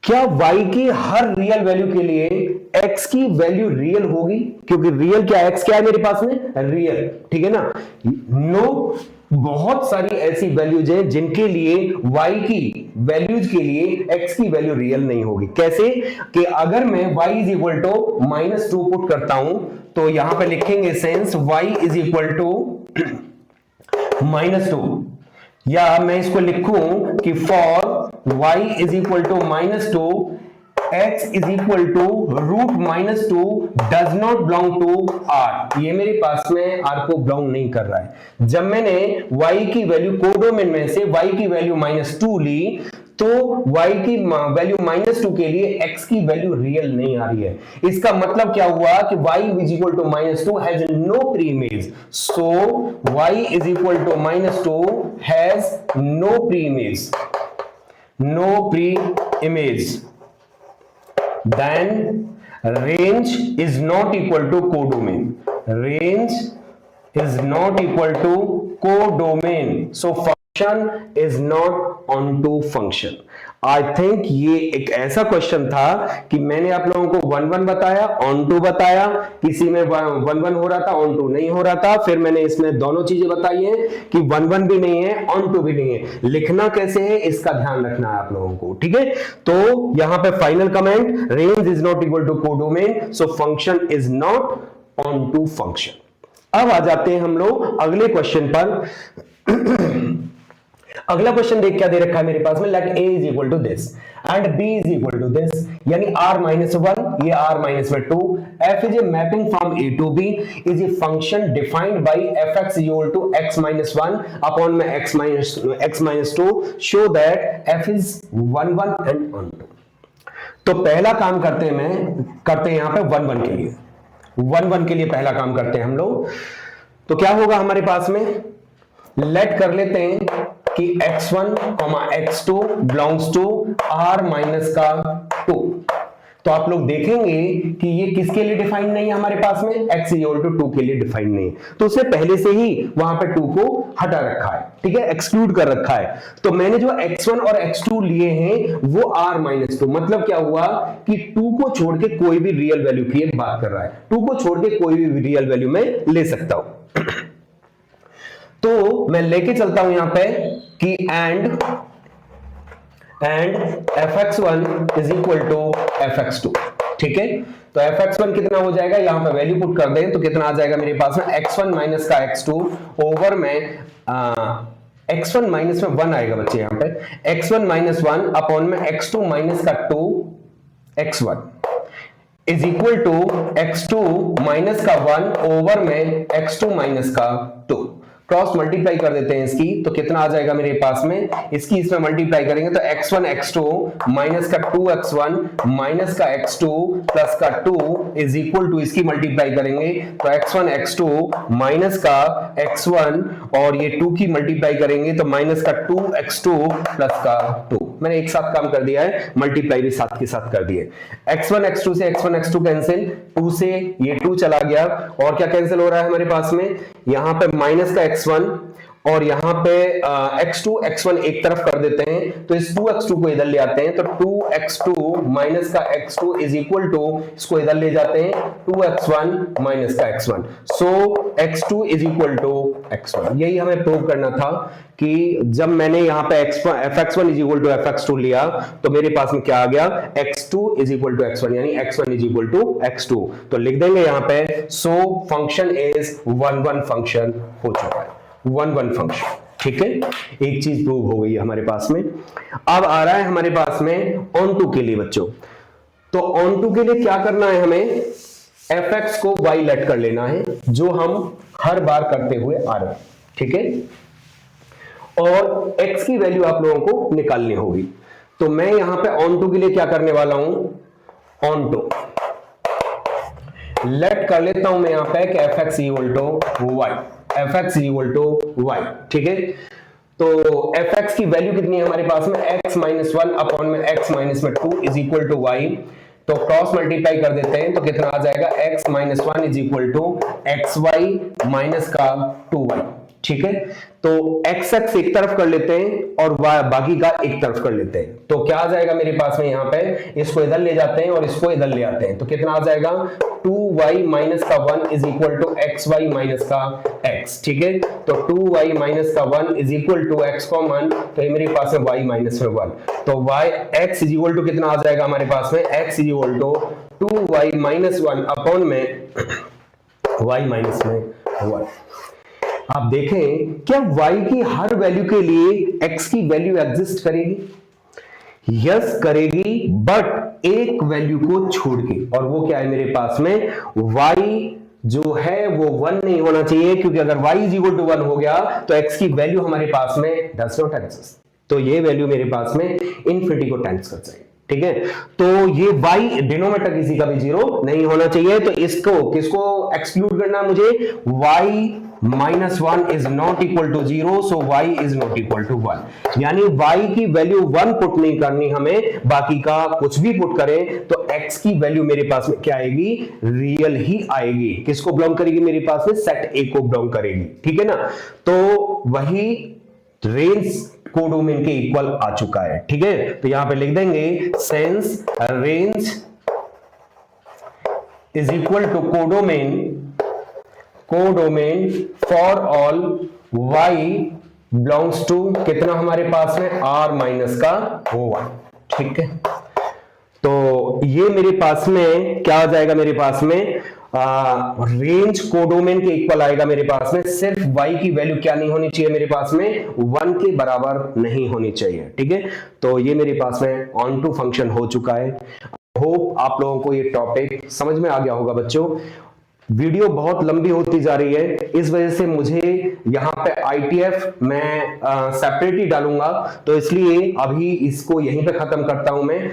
क्या y की हर रियल वैल्यू के लिए x की वैल्यू रियल होगी, क्योंकि रियल क्या, x क्या है मेरे पास में, रियल। ठीक है ना, नो, बहुत सारी ऐसी वैल्यूज हैं जिनके लिए y की वैल्यूज के लिए x की वैल्यू रियल नहीं होगी। कैसे कि अगर मैं y is equal to -2 put करता हूं तो यहां पे लिखेंगे since y is equal to -2, या मैं इसको लिखूं कि for y is equal to -2 x is equal to √-2 does not belong to r। ये मेरे पास में r को बिलोंग नहीं कर रहा है। जब मैंने y की वैल्यू कोडोमेन में से y की वैल्यू -2 ली तो y की वैल्यू -2 के लिए x की वैल्यू रियल नहीं आ रही है। इसका मतलब क्या हुआ कि y is equal to -2 has no pre image, so y is equal to -2 has no pre image, then range is not equal to codomain, range is not equal to codomain, so function is not onto function। I think ये एक ऐसा question था कि मैंने आप लोगों को 1 1 बताया, ऑन टू बताया, किसी में 1 1 हो रहा था, ऑन टू नहीं हो रहा था, फिर मैंने इसमें दोनों चीजें बताई हैं कि 1 1 भी नहीं है, ऑन टू भी नहीं है। लिखना कैसे है इसका ध्यान रखना है आप लोगों को, ठीक है। तो यहां पे final comment, range is not equal to codomain, so function is not onto function. अब आ जाते हैं हम लोग अगले क्वेश्चन पर। अगला क्वेश्चन देख क्या दे रखा है मेरे पास में, let a is equal to this and b is equal to this, यानी r माइनस 1, ये r माइनस में 2, f is a mapping from a to b, is a function defined by fx equal to x minus 1 upon में x minus 2, show that f is 1 1 and onto. तो पहला काम करते हैं यहां पे 1 1 के लिए, 1 1 के लिए पहला काम करते हैं हम लोग। तो क्या होगा हमारे पास में, लेट कर लेते हैं कि x1, x2 belongs to r minus का 2। तो आप लोग देखेंगे कि ये किसके लिए डिफाइंड नहीं है हमारे पास में, x इक्वल टू 2 के लिए डिफाइंड नहीं है, तो उसने पहले से ही वहां पे 2 को हटा रखा है, ठीक है, एक्सक्लूड कर रखा है। तो मैंने जो x1 और x2 लिए हैं वो r माइनस 2, मतलब क्या हुआ कि 2 को छोड़ के कोई भी रियल वैल्यू की बात कर रहा है, 2 को छोड़ के कोई भी रियल वैल्यू में ले सकता हूं। तो मैं लेके चलता हूं यहां पे कि and fx1 is equal to fx2, ठीक है। तो fx1 कितना हो जाएगा, यहां पे वैल्यू पुट कर दें तो कितना आ जाएगा मेरे पास में, x1 माइनस का x2 ओवर में x1 माइनस में 1 आएगा बच्चे, यहां पे x1 माइनस 1 अपॉन में x2 माइनस का 2 x1 is equal to x2 minus का 1 ओवर में x2 माइनस का 2। क्रॉस मल्टीप्लाई कर देते हैं इसकी, तो कितना आ जाएगा मेरे पास में, इसकी इसमें मल्टीप्लाई करेंगे तो x1 x2 माइनस का 2x1 माइनस का x2 प्लस का 2 इज इक्वल टू, इसकी मल्टीप्लाई करेंगे तो x1 x2 माइनस का x1 और ये 2 की मल्टीप्लाई करेंगे तो माइनस का 2x2 प्लस का 2। मैंने एक साथ काम कर दिया है, मल्टीप्लाई भी साथ के साथ कर दिए। x1 x2 से x1 x2 कैंसिल, 2 से ये 2 चला गया, और क्या कैंसिल हो रहा है हमारे पास में, यहां पे माइनस का x1 और यहां पे x2 x1 एक तरफ कर देते हैं, तो इस 2x2 को इधर ले आते हैं, तो 2x2 माइनस का x2 इज इक्वल टू, इसको इधर ले जाते हैं 2x1 माइनस का x1, so x2 is equal to x1। यही हमें प्रूव करना था कि जब मैंने यहां पे fx1 is equal to fx2 लिया तो मेरे पास में क्या आ गया, x2 is equal to x1, यानी x1 is equal to x2। तो लिख देंगे यहां पे, सो फंक्शन इज 1 1 फंक्शन हो चुका है, 1 1 फंक्शन, ठीक है। एक चीज प्रूव हो गई है हमारे पास में। अब आ रहा है हमारे पास में ऑन टू के लिए बच्चों। तो ऑन टू के लिए क्या करना है, हमें fx को y लेट कर लेना है, जो हम हर बार करते हुए आ रहे हैं, ठीक है, और x की वैल्यू आप लोगों को निकालनी होगी। तो मैं यहां पे ऑन टू के लिए क्या करने वाला हूं, ऑन टू लेट कर लेता हूं मैं यहां पे कि fx equal to y, fx equal to y, ठीक है। तो fx की वैल्यू कितनी है हमारे पास में, x माइनस 1 अपॉन में x माइनस में 2 इज इक्वल टू y। तो क्रॉस मल्टीप्लाई कर देते हैं तो कितना आ जाएगा, x minus 1 is equal to xy minus का 2y, ठीक है। तो x x एक तरफ कर लेते हैं और बाकी का एक तरफ कर लेते हैं, तो क्या आ जाएगा मेरे पास में, यहां पे इसको इधर ले जाते हैं और इसको इधर ले आते हैं, तो कितना आ जाएगा, 2y माइनस का 1 is equal to xy minus का x, ठीक है। तो 2y माइनस का 1 is equal to x common, तो ये मेरे पास है y माइनस में 1, तो y x is equal to कितना आ जाएगा हमारे पास में, x is equal to 2y minus 1 upon में y माइनस में 1। आप देखें क्या y की हर वैल्यू के लिए x की वैल्यू एग्जिस्ट करेगी, यस करेगी, बट एक वैल्यू को छोड़ के, और वो क्या है मेरे पास में, y जो है वो 1 नहीं होना चाहिए, क्योंकि अगर y इज इक्वल टू 1 हो गया तो x की वैल्यू हमारे पास में डज नॉट एग्जिस्ट, तो ये वैल्यू मेरे पास में इन्फिनिटी को टेंड्स कर जाएगी, ठीक है। तो ये y डिनोमिनेटर किसी का भी 0 नहीं होना चाहिए, तो इसको किसको एक्सक्लूड करना मुझे, y minus 1 is not equal to 0, so y is not equal to 1, यानी y की वैल्यू 1 पुट नहीं करनी हमें, बाकी का कुछ भी पुट करें तो x की वैल्यू मेरे पास में क्या आएगी, रियल ही आएगी। किसको बिलोंग करेगी मेरे पास में, सेट A को बिलोंग करेगी, ठीक है ना। तो वही रेंज कोडोमेन के इक्वल आ चुका है। ठीक है, तो यहां पे लिख देंगे since range is equal to codomain for all y belongs to कितना हमारे पास में r माइनस का O1। ठीक है, तो ये मेरे पास में क्या आ जाएगा, मेरे पास में रेंज कोडोमेन के इक्वल आएगा मेरे पास में। सिर्फ y की वैल्यू क्या नहीं होनी चाहिए मेरे पास में, 1 के बराबर नहीं होनी चाहिए। ठीक है, तो ये मेरे पास में ऑन टू फंक्शन हो चुका है। होप आप लोगों को ये टॉपिक समझ में आ गया होगा बच्चों। वीडियो बहुत लंबी होती जा रही है, इस वजह से मुझे यहाँ पे ITF मैं सेपरेट ही डालूंगा, तो इसलिए अभी इसको यहीं पे खत्म करता हूं मैं।